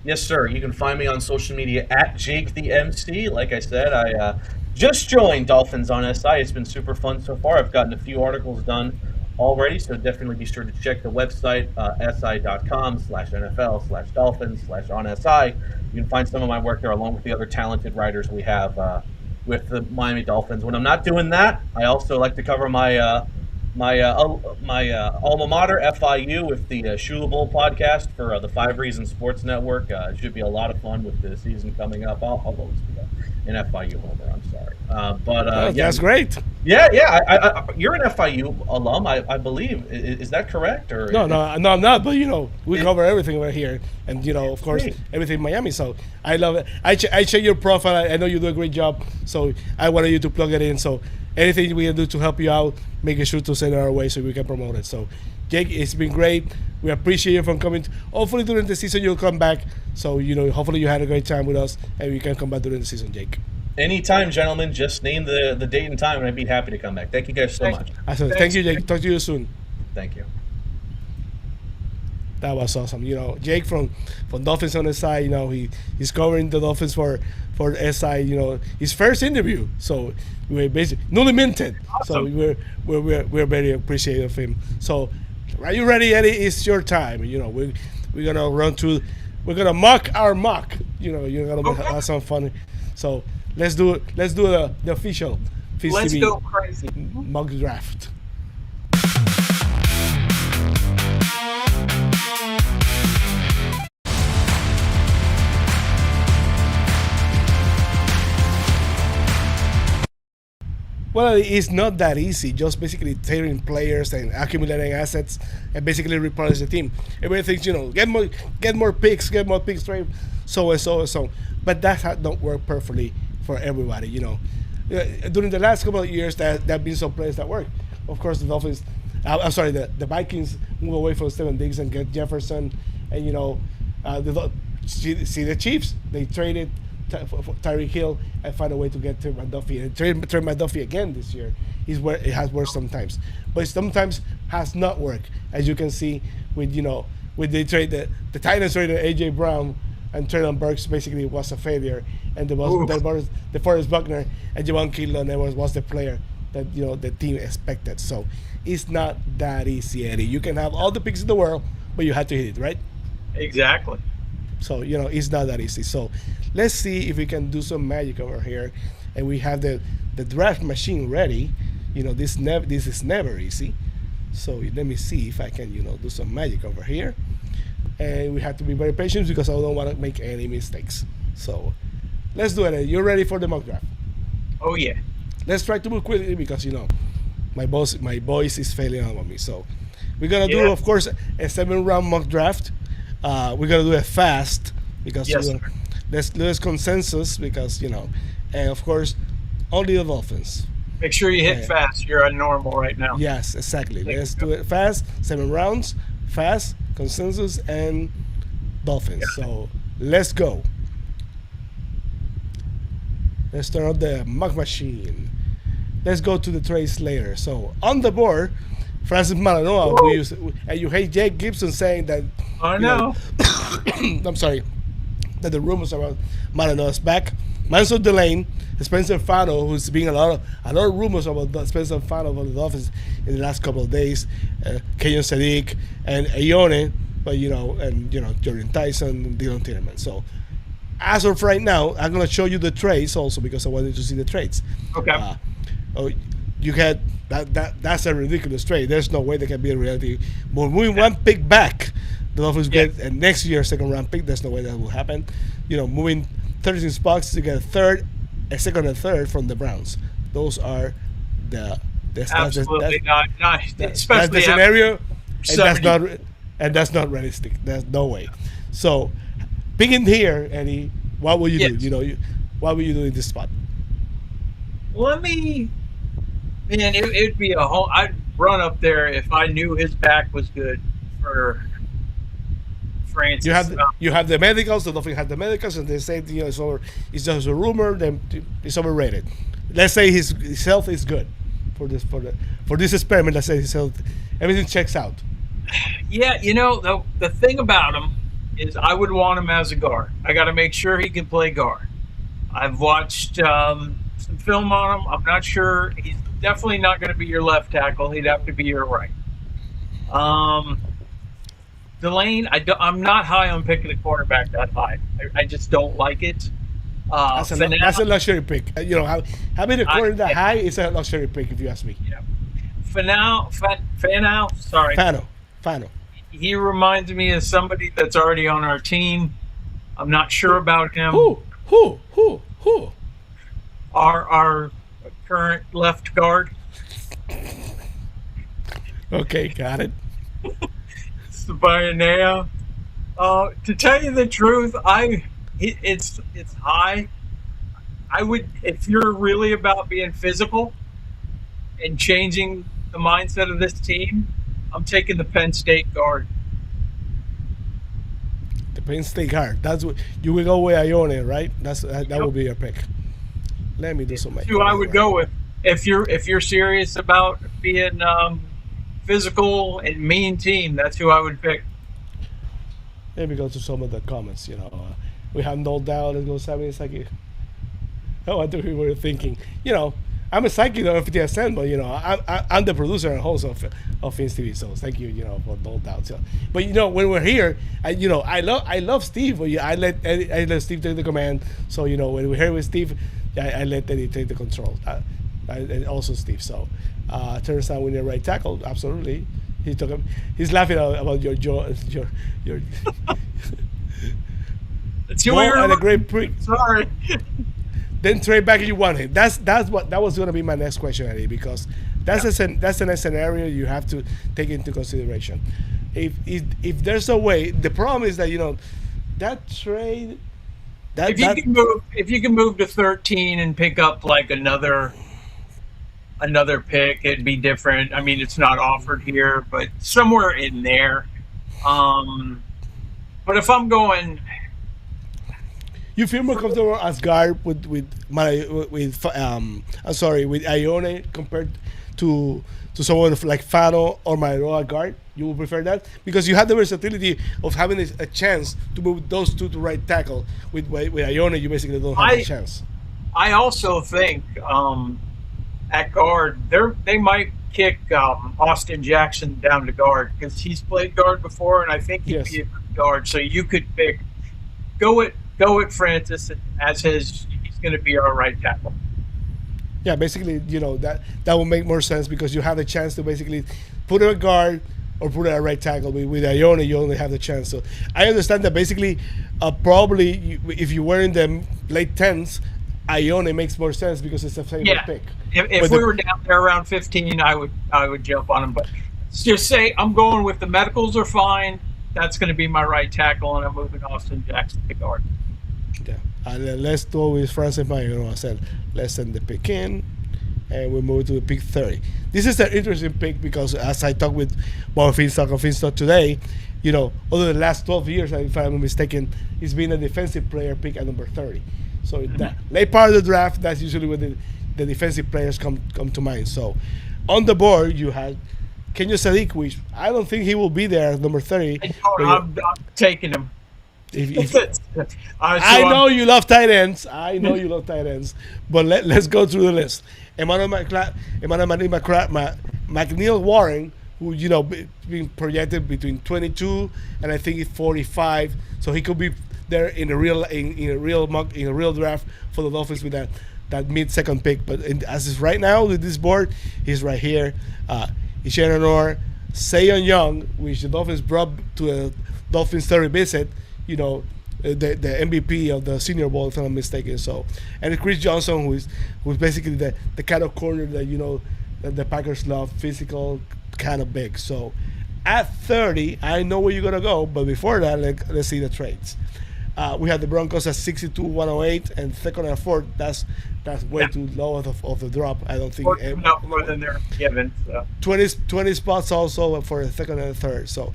Yes, sir. You can find me on social media at Jake the MC. Like I said, I just joined Dolphins on SI. It's been super fun so far. I've gotten a few articles done already, so definitely be sure to check the website, si.com/NFL/Dolphins/on-SI. You can find some of my work there along with the other talented writers we have with the Miami Dolphins. When I'm not doing that, I also like to cover my alma mater, FIU, with the Shula Bowl podcast for the 5 Reasons Sports Network. It should be a lot of fun with the season coming up. I'll always be an FIU homer. I'm sorry, but that's great. Yeah. You're an FIU alum, I believe. Is that correct? Or No, I'm not. But we cover everything over here, and of course, everything in Miami. So I love it. I check your profile. I know you do a great job. So I wanted you to plug it in. So anything we can do to help you out, make sure to send it our way so we can promote it. So, Jake, it's been great. We appreciate you for coming. Hopefully during the season you'll come back. So, hopefully you had a great time with us, and we can come back during the season, Jake. Anytime, gentlemen. Just name the date and time, and I'd be happy to come back. Thank you guys so much. Thank you, Jake. Talk to you soon. Thank you. That was awesome. Jake from Dolphins on SI, he's covering the Dolphins for SI, his first interview. So we're basically newly minted. Awesome. So we're very appreciative of him. So are you ready, Eddie? It's your time. We're gonna run through, we're gonna mock our mock. You're gonna have some fun. So let's do the official Fins Let's TV go crazy mock draft. Well, it's not that easy. Just basically trading players and accumulating assets and basically replenish the team. Everybody thinks, get more picks, trade, so and so and so. But that don't work perfectly for everybody. During the last couple of years, there have been some players that work. Of course, the Dolphins, the Vikings move away from Steven Diggs and get Jefferson, and see the Chiefs. They traded Tyreek Hill and find a way to get Trey McDuffie. And Trey McDuffie again this year it has worked sometimes, but sometimes has not worked, as you can see with they trade the Titans traded AJ Brown, and Treylon Burks basically was a failure, and DeForest Buckner and Javon Kinlaw was the player that the team expected. So it's not that easy, Eddie. You can have all the picks in the world, but you have to hit it, right? exactly. So it's not that easy. So let's see if we can do some magic over here, and we have the draft machine ready. This is never easy. So let me see if I can do some magic over here, and we have to be very patient because I don't want to make any mistakes. So let's do it. You're ready for the mock draft? Oh yeah. Let's try to move quickly because my voice is failing on me. So we're gonna do, of course, a 7-round mock draft. We're gonna do it fast because there's consensus because and of course only the Dolphins. Make sure you hit fast. You're on normal right now. Yes, exactly. Let's do it fast. 7 rounds, fast, consensus, and Dolphins. Yeah. So let's go. Let's turn on the mock machine. Let's go to the trades later. So on the board, Francis Malanoa, and you hate Jake Gibson saying that. I know. I'm sorry. That the rumors about Malanoa's back. Mansour Delane, Spencer Fano, who's been a lot of rumors about Spencer Fano of the Dolphins in the last couple of days. Kenyon Sadiq and Ione, but Jordan Tyson and Dylan Tiedemann. So as of right now, I'm gonna show you the trades also because I wanted to see the trades. Okay. you had that's a ridiculous trade. There's no way they can be a reality. But moving one pick back, the Dolphins get a next year second round pick. There's no way that will happen. Moving 13 spots to get a second and third from the Browns. Those are absolutely not. That's the scenario, and that's not realistic. There's no way. So, picking here, Eddie, what will you do? What will you do in this spot? It'd be a whole. I'd run up there if I knew his back was good for Francis. You have the medicals. The Dolphins have the medicals, and they say it's just a rumor. Then it's overrated. Let's say his health is good for this experiment. Let's say his health, everything checks out. Yeah, the thing about him is I would want him as a guard. I got to make sure he can play guard. I've watched some film on him. I'm not sure. He's definitely not going to be your left tackle. He'd have to be your right. Delane, I'm not high on picking a quarterback that high. I just don't like it. That's a luxury pick. Having a corner that high is a luxury pick, if you ask me. Yeah. Fano. He reminds me of somebody that's already on our team. I'm not sure about him. Who? Our current left guard. Okay, got it. Sabayanea. To tell you the truth, it's high. I would, if you're really about being physical and changing the mindset of this team, I'm taking the Penn State guard. The Penn State guard. That's what you will go with Achane, right? That will be your pick. Let me do some. Who I would go with if you're serious about being physical and mean team. That's who I would pick. Let me go to some of the comments. We have no doubt. Let's go, Sammy. It's like, what do we were thinking? I'm a psychic of FTSN, but I'm the producer and host of Fins TV. So thank you, for no doubt. So, but when we're here, I love Steve. But I let Steve take the command. So when we're here with Steve, I let Eddie take the control. And also Steve. So turns out we need a right tackle. Absolutely, he took him. He's laughing about your It's and a great pick. Sorry. Then trade back if you want him. That was going to be my next question, Eddie, because that's the next scenario you have to take into consideration. If there's a way, the problem is that that trade. If you can move to 13 and pick up like another pick, it'd be different. I mean, it's not offered here, but somewhere in there. But if I'm going. You feel more comfortable as guard with Achane compared to someone like Fano or Mairoa guard? You would prefer that because you have the versatility of having a chance to move those two to right tackle. With Achane, you basically don't have a chance. I also think at guard they might kick Austin Jackson down to guard because he's played guard before, and I think he'd be a good guard. So you could go with Francis as he's going to be our right tackle. Yeah, basically, that will make more sense because you have the chance to basically put a guard or put a right tackle. With Achane, you only have the chance. So I understand that basically, probably if you were in the late 10s, Achane makes more sense because it's a favorite pick. If we were down there around 15, I would jump on him. But just say I'm going with the medicals are fine. That's going to be my right tackle, and I'm moving Austin Jackson to guard. Yeah, and let's go with Francis Mayo. I said let's send the pick in, and we move to the pick 30. This is an interesting pick because as I talked with Bob Finstock today, over the last 12 years, if I'm not mistaken, he's been a defensive player pick at number 30. So that late part of the draft, that's usually when the defensive players come to mind. So on the board, you had Kenyo Sadiq, which I don't think he will be there at number 30. I'm taking him. I know you love tight ends. But let's go through the list. Emmanuel McNeil Warren, who being projected between 22 and I think 45, so he could be there in a real draft for the Dolphins with that that mid-second pick. But as is right now with this board, he's right here. Ishan Honor, Seiyon Young, which the Dolphins brought to a Dolphins 30 visit, you know, the MVP of the Senior Bowl, if I'm not mistaken. So, and Chris Johnson, who's basically the kind of corner that, you know, that the Packers love, physical, kind of big. So, at 30, I know where you're gonna go, but before that, let's see the trades. We have the Broncos at 62, 108, and second and fourth. That's way too low of the drop. I don't think. Not more than they're given. So. 20 spots also for the second and third. So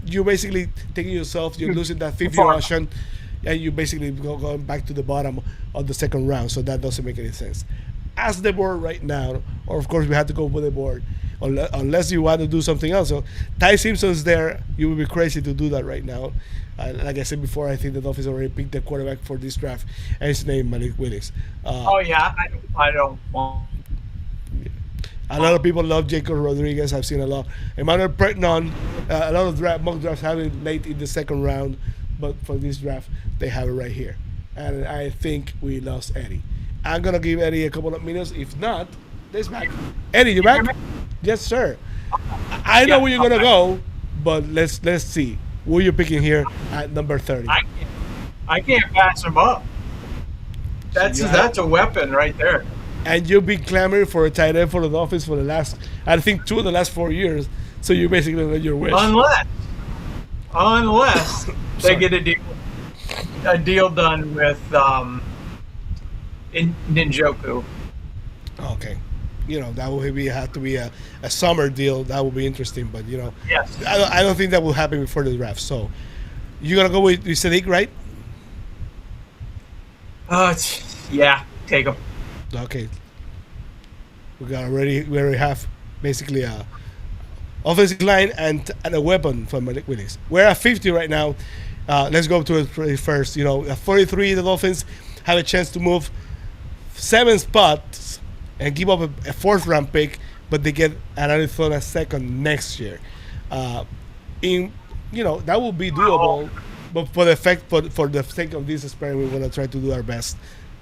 you're basically taking yourself, you're losing that 50 option, and you basically going back to the bottom of the second round. So that doesn't make any sense. As the board right now, or of course we have to go with the board, unless you want to do something else. So Ty Simpson's there. You would be crazy to do that right now. Like I said before, I think the Dolphins already picked the quarterback for this draft, and his name Malik Willis. I don't want. A lot of people love Jacob Rodriguez. I've seen a lot. Emmanuel Pregnon, a lot of mock drafts have it late in the second round, but for this draft, they have it right here. And I think we lost Eddie. I'm going to give Eddie a couple of minutes. If not, this back. Eddie, you back? Yes, sir. I know where you're going to go, but let's see. Who are you picking here at number 30? I can't pass him up. That's a weapon right there. And you've been clamoring for a tight end for the Dolphins for the last, I think, 2 of the last 4 years. So you basically let your wish. Unless they get a deal done with Ninjoku. Okay. You know, that would have to be a summer deal. That would be interesting. But, you know, yes. I don't think that will happen before the draft. So you're going to go with Sadiq, right? Yeah, take him. Okay. We already have basically a offensive line and a weapon for Malik Willis. We're at 50 right now. Let's go to it first. You know, at 43, the Dolphins have a chance to move 7 spots and give up a fourth-round pick, but they get an Arizona second next year. That will be doable, but for the sake of this experiment, we're gonna try to do our best.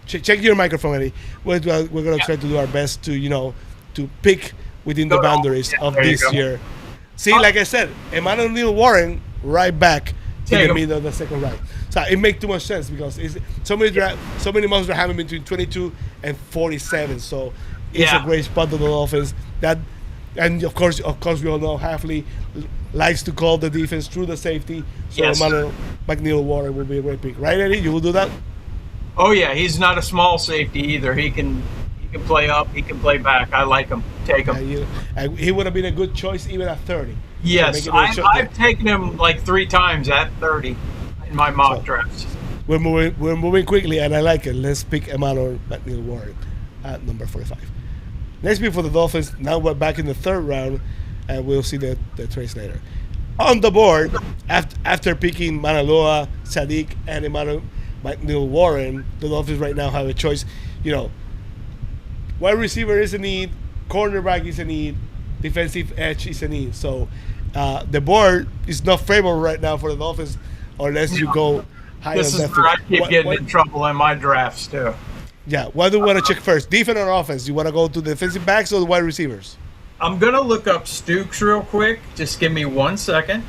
Check your microphone, Eddie. We're gonna try to do our best to pick within the boundaries of this year. See, like I said, Emmanuel Warren right back in the middle of the second round. So it makes too much sense because so many months are having between 22 and 47. So it's a great spot to the Dolphins. And of course we all know Hafley likes to call the defense through the safety. So Emmanuel McNeil Warren will be a great pick, right, Eddie? You will do that? Oh yeah, he's not a small safety either. He can play up, he can play back. I like him. Take him. He would have been a good choice even at 30. Yes, I've taken him like 3 times at 30 in my mock drafts. We're moving quickly, and I like it. Let's pick Emmanuel McNeil Warren at number 45. Next pick for the Dolphins. Now we're back in the third round, and we'll see the trades later. On the board, after picking Manaloa, Sadiq, and Emmanuel McNeil Warren, the Dolphins right now have a choice. You know, wide receiver is a need, cornerback is a need, defensive edge is a need. So the board is not favorable right now for the Dolphins unless you go higher. This is where I keep getting in trouble in my drafts too. Yeah, what do you want to check first? Defense or offense? You want to go to the defensive backs or the wide receivers? I'm going to look up Stooks real quick. Just give me 1 second.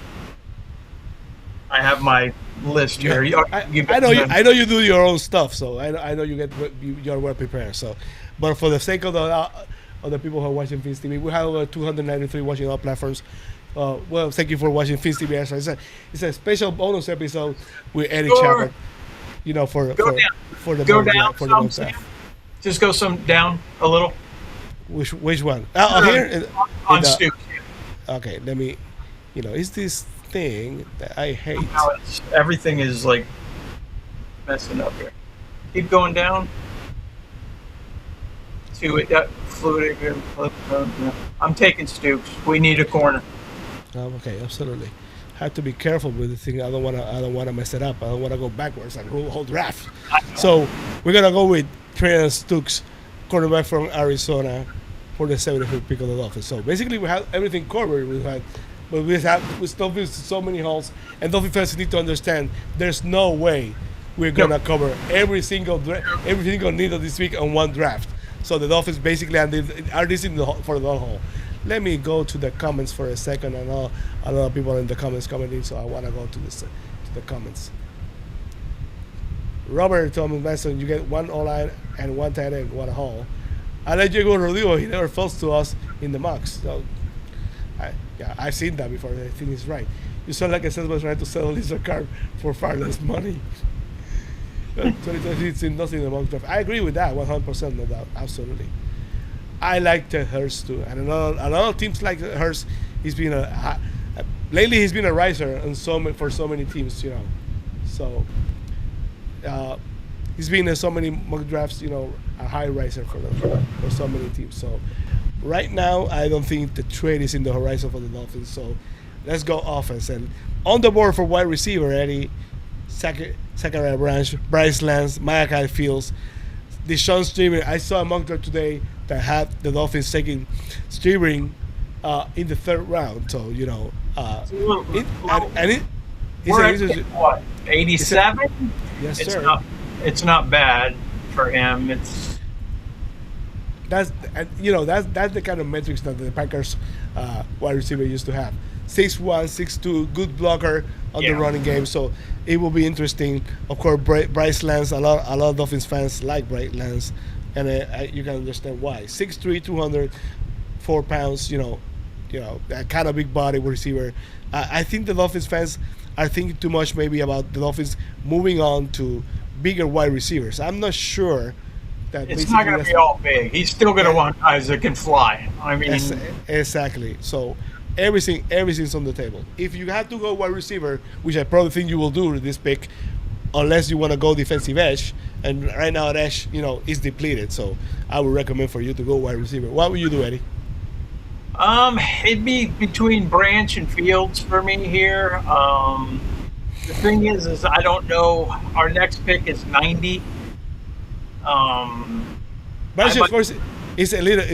I have my list here. I know you do your own stuff, so I know you're well prepared. So, but for the sake of the people who are watching Fins TV, we have over 293 watching all platforms. Well, thank you for watching Fins TV. As I said, it's a special bonus episode with Eddie Chaput. You know, for the staff. Just go down a little. Which one? Here on Stooks. Okay, let me. You know, it's this thing that I hate. Everything is like messing up here. Keep going down. To it, fluid. I'm taking Stooks. We need a corner. Okay, absolutely. Have to be careful with the thing. I don't want to mess it up. I don't want to go backwards and whole draft. So we're gonna go with Trey Stooks, cornerback from Arizona, for the 75th pick of the Dolphins. So basically, we have everything covered. We still have so many holes, and Dolphins fans need to understand there's no way we're gonna cover every single need of this week on one draft. So the Dolphins basically are this for the long haul. Let me go to the comments for a second. I know a lot of people in the comments commenting, so I want to go to the comments. Robert Thomas Benson, you get one O-line and one tight end, one haul. I let Diego Rodrigo, he never falls to us in the mocks. So, I've seen that before. I think he's right. You sound like a salesman trying to sell Lisa card for far less money. 2020 it's nothing in the mock draft. I agree with that, 100%, no doubt, absolutely. I like Ted Hurst too, and a lot of teams like Hurst. He's been lately he's been a riser for so many teams, you know. So he's been in so many mock drafts, you know, a high riser for so many teams. So right now, I don't think the trade is in the horizon for the Dolphins. So let's go offense. And on the board for wide receiver, Eddie, Zachariah Branch, Bryce Lance, Malachi Fields, Deshaun Streamer. I saw a mock draft today that had the Dolphins taking Streaming in the 3rd round. So, you know, we're at what, 87? Yes, sir. It's not bad for him. That's the kind of metrics that the Packers wide receiver used to have. 6'1", 6'2", good blocker on the running game. So it will be interesting. Of course, Bryce Lance. A lot of Dolphins fans like Bryce Lance, and you can understand why. 6'3", 204 pounds. You know, that kind of big body receiver. I think the Dolphins fans are thinking too much maybe about the Dolphins moving on to bigger wide receivers. I'm not sure that it's not going to be all big. He's still going to want guys that can fly. I mean, exactly. So everything's on the table. If you have to go wide receiver, which I probably think you will do with this pick, unless you want to go defensive edge, and right now at edge, you know, is depleted. So I would recommend for you to go wide receiver. What would you do, Eddie? It'd be between Branch and Fields for me here. The thing is I don't know. Our next pick is 90. Branch, of course, is a little.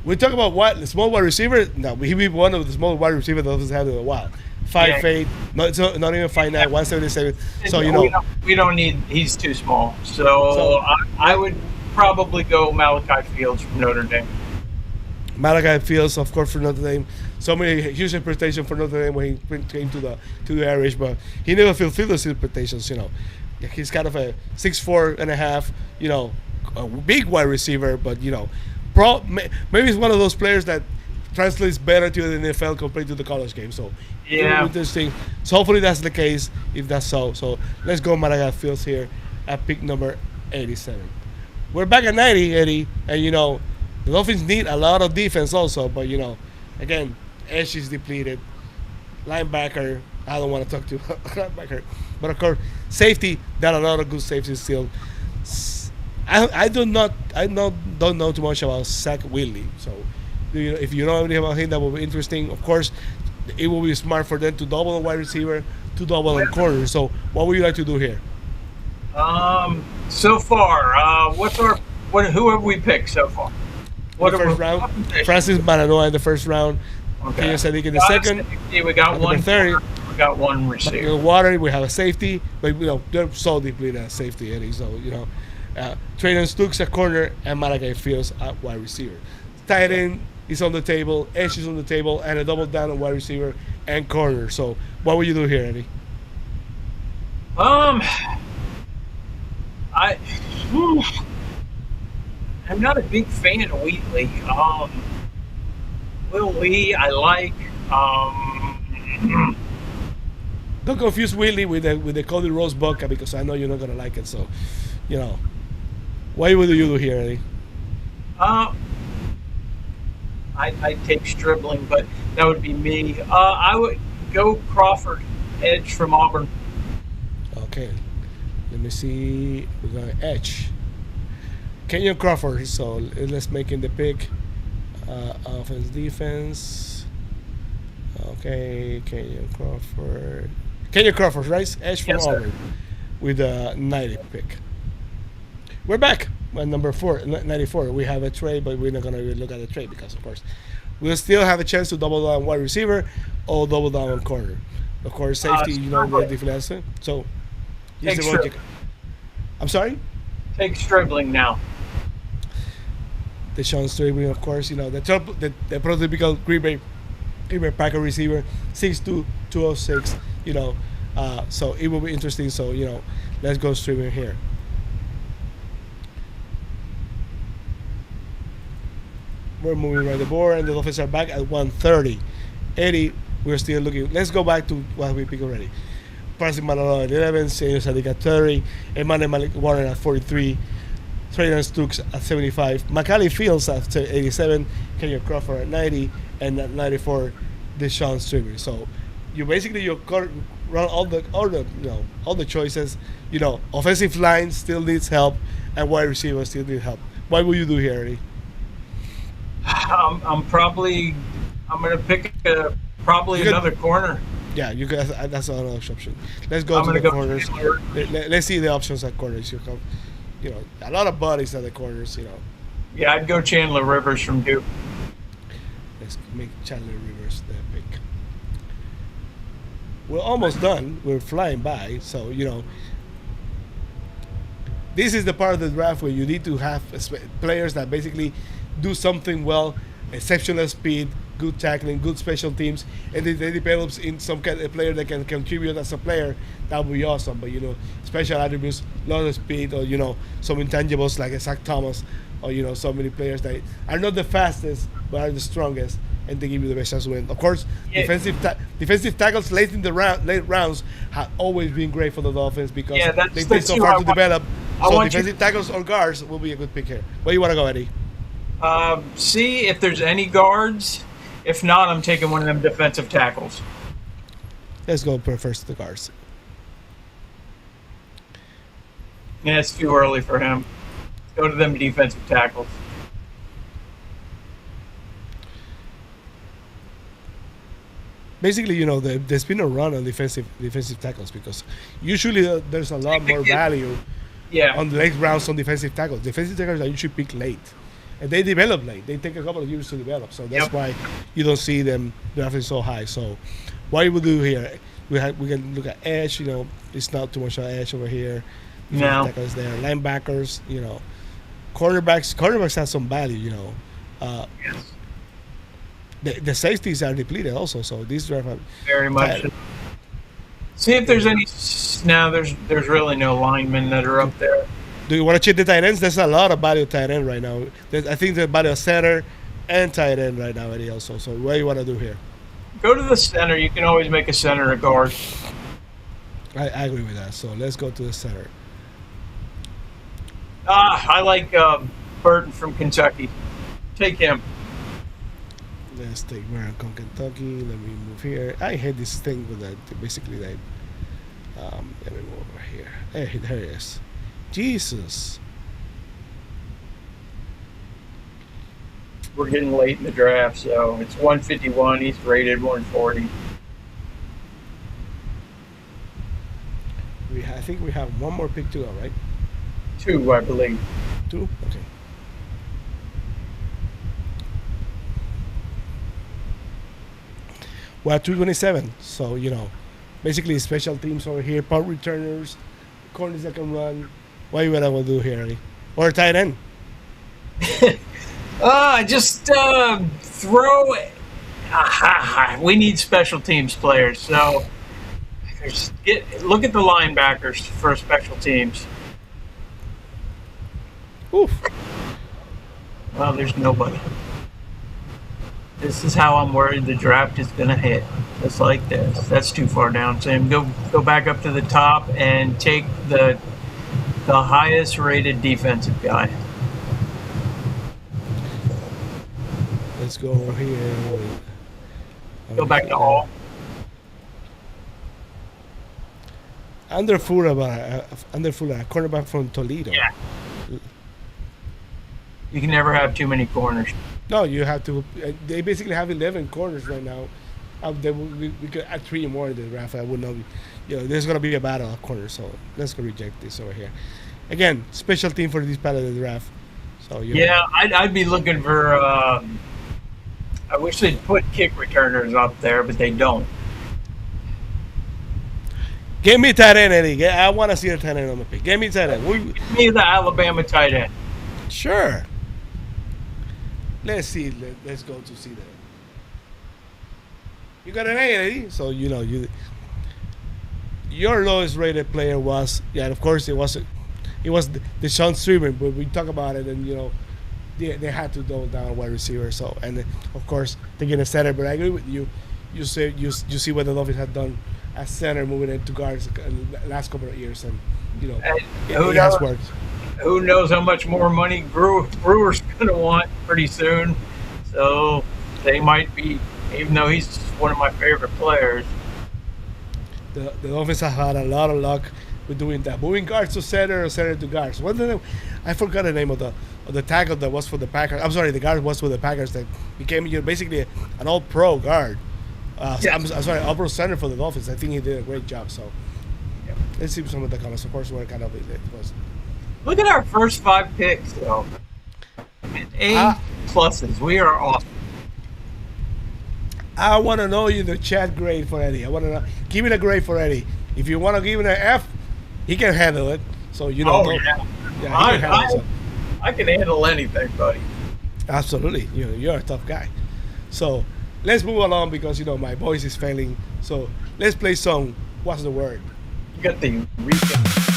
We talk about the small wide receiver. No, he'll be one of the small wide receivers that doesn't have in a while. 5'8", not even 5'9", 177. So you know we don't need. He's too small. So I would probably go Malachi Fields from Notre Dame. Malachi Fields, of course, for Notre Dame. So many huge expectations for Notre Dame when he came to the Irish, but he never fulfilled those expectations. You know, he's kind of a 6'4" and a half. You know, a big wide receiver, but you know, maybe he's one of those players that translates better to the NFL compared to the college game. So yeah, interesting. So hopefully that's the case. If that's so, let's go Malachi Fields here at pick number 87. We're back at 90, Eddie, and you know. The Dolphins need a lot of defense also, but, you know, again, edge is depleted. Linebacker, I don't want to talk to linebacker. But, of course, safety, there are a lot of good safeties still. I don't know too much about Zach Wiley. So, if you know anything about him, that will be interesting. Of course, it will be smart for them to double on wide receiver, to double on corner. So, what would you like to do here? So far, who have we picked so far? The first round, Francis Malanoa in the first round. Okay. Kenyon Sadiq in the second. We got one. Third, we got one receiver. Water, we have a safety, but you know they're so depleted at safety, Eddie. So you know, Traydon Stukes at corner and Malachi Fields at wide receiver. Tight end is on the table, edge is on the table, and a double down on wide receiver and corner. So what would you do here, Eddie? I'm not a big fan of Wheatley. Will Lee, I like. Don't confuse Wheatley with the Cody Rose Bucca because I know you're not gonna like it. So, you know, what would you do here, Eddie? I take Stribling, but that would be me. I would go Crawford, edge from Auburn. Okay, let me see. We're going edge. Kenyon Crawford. So let's make him the pick. Offense, defense. Okay, Kenyon Crawford, right? Edge from Auburn with a 90 pick. We're back at number 94. We have a trade, but we're not going to look at the trade because, of course, we'll still have a chance to double down wide receiver or double down on corner. Of course, safety, we're different. So He's Take the one. Stribling. I'm sorry. Take Stribling now. Deshaun Stribling, of course, the prototypical Green Bay Packer receiver, 6'2", 206, so it will be interesting. So, let's go Stribling here. We're moving right the board, and the Dolphins are back at 130. Eddie, we're still looking. Let's go back to what we picked already. Parsons Malone at 11, Samuel Sadiq at 30, Emmanuel Malik Warren at 43, Traylon Stooks at 75, Macaulay Fields at 87, Kenyon Crawford at 90, and at 94, Deshaun Stribling. So you run all the choices. Offensive line still needs help, and wide receiver still need help. What will you do here, Eddie? I'm going to pick another corner. Yeah, you guys. That's another option. Let's go to the corners. Let's see the options at corners. A lot of bodies at the corners. Yeah, I'd go Chandler Rivers from Duke. Let's make Chandler Rivers the pick. We're almost done. We're flying by. So this is the part of the draft where you need to have players that basically do something well, exceptional speed, good tackling, good special teams, and they develop in some kind of player that can contribute as a player. That would be awesome. But special attributes, a lot of speed, or some intangibles like Zach Thomas, or so many players that are not the fastest but are the strongest, and they give you the best chance to win. Of course, yeah. defensive tackles late rounds have always been great for the Dolphins because they take so far to develop. So defensive tackles or guards will be a good pick here. Where you want to go, Eddie? See if there's any guards. If not, I'm taking one of them defensive tackles. Let's go first to the guards. Yeah, it's too early for him. Go to them defensive tackles. Basically, there's been a run on defensive tackles because usually there's a lot more value on the late rounds on defensive tackles. Defensive tackles are usually picked late. And they develop late. They take a couple of years to develop. So that's why you don't see them drafting so high. So what we do here, we can look at edge. It's not too much on edge over here. No. Tackles there. Linebackers, Cornerbacks. Cornerbacks have some value, Yes. The safeties are depleted also. So these draft are very much. See if there's any. Now there's really no linemen that are up there. Do you want to check the tight ends? There's a lot of value tight end right now. I think there's value of center and tight end right now, Eddie, also. So what do you want to do here? Go to the center. You can always make a center a guard. I agree with that. So let's go to the center. I like Burton from Kentucky. Take him. Let's take Burton from Kentucky. Let me move here. I hate this thing with that. Basically, let me move over here. Hey, there it is. Jesus. We're getting late in the draft, so it's 151. He's rated 140. I think we have one more pick to go, right? 2, I believe. 2? Okay. We're at 227. So, basically special teams over here, punt returners, corners that can run. What would I want to do here, Eddie? Or a tight end? Just throw it. We need special teams players. So look at the linebackers for special teams. Oof. Well, there's nobody. This is how I'm worried the draft is going to hit. Just like this. That's too far down, Sam. Go back up to the top and take the highest rated defensive guy. Let's go over here. Go back to all. Underfoot, a cornerback from Toledo. Yeah. You can never have too many corners. No, you have to. They basically have 11 corners right now. We could add 3 more in the draft. I would not be. There's going to be a battle of corners, so let's go reject this over here. Again, special team for this part of the draft. So I'd be looking for. I wish they'd put kick returners up there, but they don't. Give me tight end, Eddie. I want to see a tight end on the pick. Give me tight end. Give me the Alabama tight end. Sure. Let's see. Let's go to see that. You got an A, Eddie. So your lowest rated player was, of course it was the Sean Streamer, but we talk about it, and they had to go down wide receiver. So, and of course they get a center. But I agree with you. You see what the Dolphins had done as center, moving into guards the last couple of years, and it has worked. Who knows how much more money Brewer's going to want pretty soon? So they might be, even though he's one of my favorite players. The Dolphins have had a lot of luck with doing that, moving guards to center or center to guards. I forgot the name of the tackle that was for the Packers. I'm sorry, the guard was for the Packers that became basically an all-pro guard. I'm sorry, all-pro center for the Dolphins. I think he did a great job. So let's see some of the comments. Of course, what kind of it was. Look at our first 5 picks, though. A pluses. We are awesome. I want to know the chat grade for Eddie. I want to know. Give it a grade for Eddie. If you want to give it an F, he can handle it. So he can handle it. I can handle anything, buddy. Absolutely. You're a tough guy. So let's move along because my voice is failing. So let's play some. What's the word? You got the recap.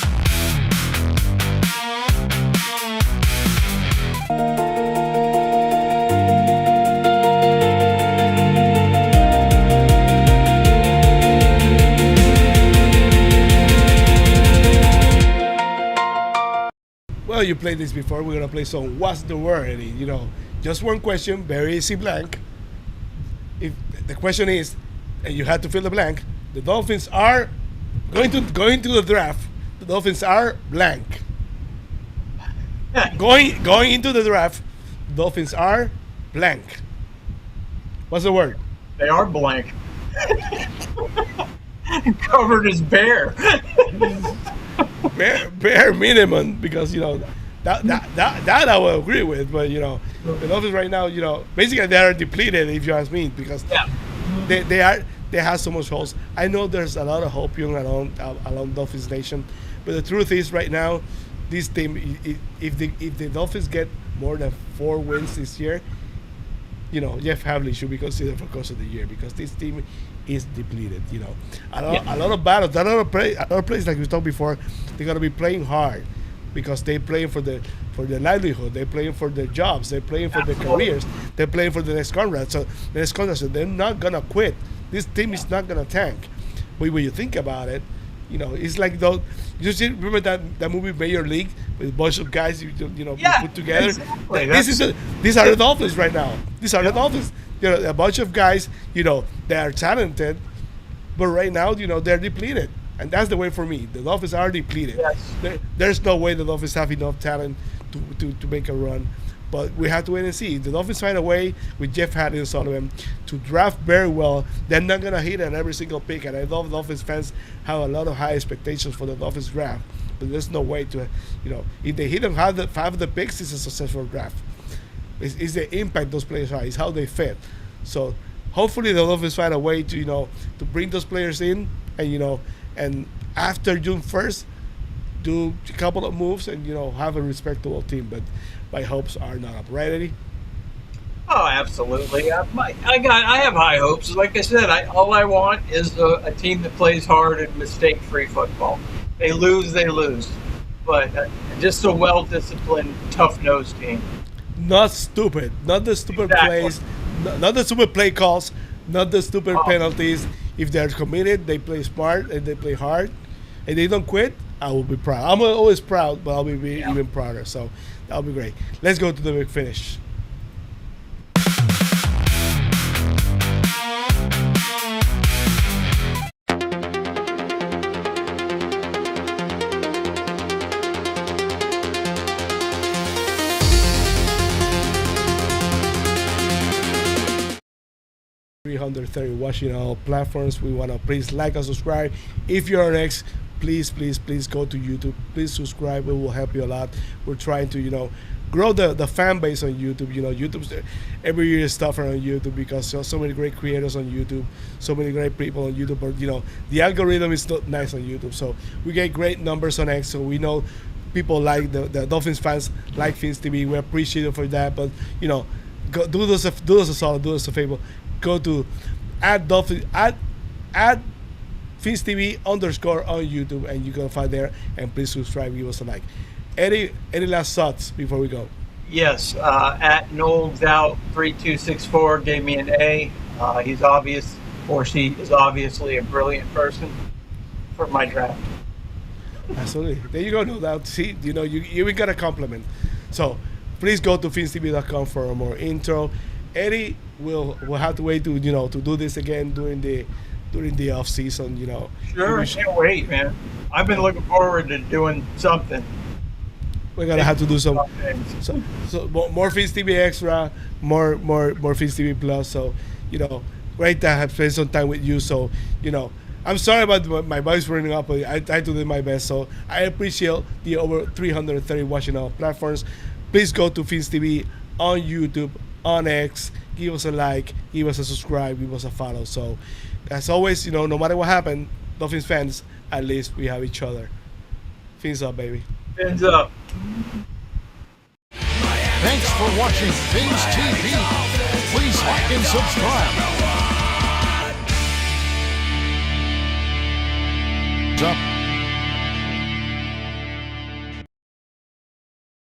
Well, you played this before. We're gonna play some. What's the word, Eddie? Just one question, very easy blank. If the question is, and you had to fill the blank, the Dolphins are going to the draft. The Dolphins are blank. going into the draft, the Dolphins are blank. What's the word? They are blank. Covered as bare. bare minimum, because that I will agree with, but the Dolphins right now, basically they are depleted, if you ask me, because they have so much holes. I know there's a lot of hope along Dolphins Nation, but the truth is right now, this team, if the Dolphins get more than 4 wins this year, Jeff Havley should be considered for coach of the year, because this team is depleted. A lot of battles, a lot of plays like we talked before. They're gonna be playing hard because they're playing for their livelihood. They're playing for their jobs. They're playing for their careers. They're playing for the next contract. So they're not gonna quit. This team is not gonna tank. But when you think about it, it's like those. You see, remember that movie Major League with a bunch of guys put together. Exactly. These are the Dolphins right now. These are the Dolphins. A bunch of guys. They are talented, but right now, they're depleted, and that's the way for me. The Dolphins are depleted. Yes. There's no way the Dolphins have enough talent to make a run. But we have to wait and see. If the Dolphins find a way with Jeff Hadley and Sullivan to draft very well, they're not going to hit on every single pick. And I know the Dolphins fans have a lot of high expectations for the Dolphins draft. But there's no way to, if they hit on half of the picks, it's a successful draft. It's the impact those players are. It's how they fit. So hopefully the Dolphins find a way to, to bring those players in and, and after June 1st, do a couple of moves and, have a respectable team. But my hopes are not up. Right, Eddie? Oh, absolutely. I have high hopes. Like I said, all I want is a team that plays hard and mistake-free football. They lose. But just a well-disciplined, tough-nosed team. Not stupid. Not the stupid plays. Not the stupid play calls. Not the stupid penalties. If they're committed, they play smart and they play hard, and they don't quit, I will be proud. I'm always proud, but I'll be even prouder. So that'll be great. Let's go to the big finish. 330 watching all platforms. We want to please like and subscribe. If you're an ex, please go to YouTube. Please subscribe. It will help you a lot. We're trying to grow the fan base on YouTube. You know, YouTube's every year is tougher on YouTube because so many great creators on YouTube, so many great people on YouTube. But you know, the algorithm is not nice on YouTube, so we get great numbers on X. So we know people like the Dolphins fans like Fins TV. We appreciate it for that. But you know, do us a solid, do us a favor. Go to @Dolphins Fins TV _ on YouTube, and you can find there. And please subscribe, give us a like. Eddie, any last thoughts before we go? Yes, @NolesOut3264 gave me an A. He's obvious, or she is obviously a brilliant person for my draft. Absolutely. There you go, No Doubt. See, you know, you got a compliment. So please go to finstv.com for a more intro. Eddie, we'll have to wait to do this again during the off season. You know. Sure, I can't wait, man. I've been looking forward to doing something. We're gonna have to do some more Fins TV Extra, more Fins TV Plus. So, you know, great to have spent some time with you. So, you know, I'm sorry about my voice running up, but I tried to do my best. So I appreciate the over 330 watching our platforms. Please go to Fins TV on YouTube, on X. Give us a like, give us a subscribe, give us a follow. So, as always, you know, no matter what happened, Dolphins fans, at least we have each other. Fins up, baby. Fins up. Thanks for watching Fins TV. Please like and subscribe. Up.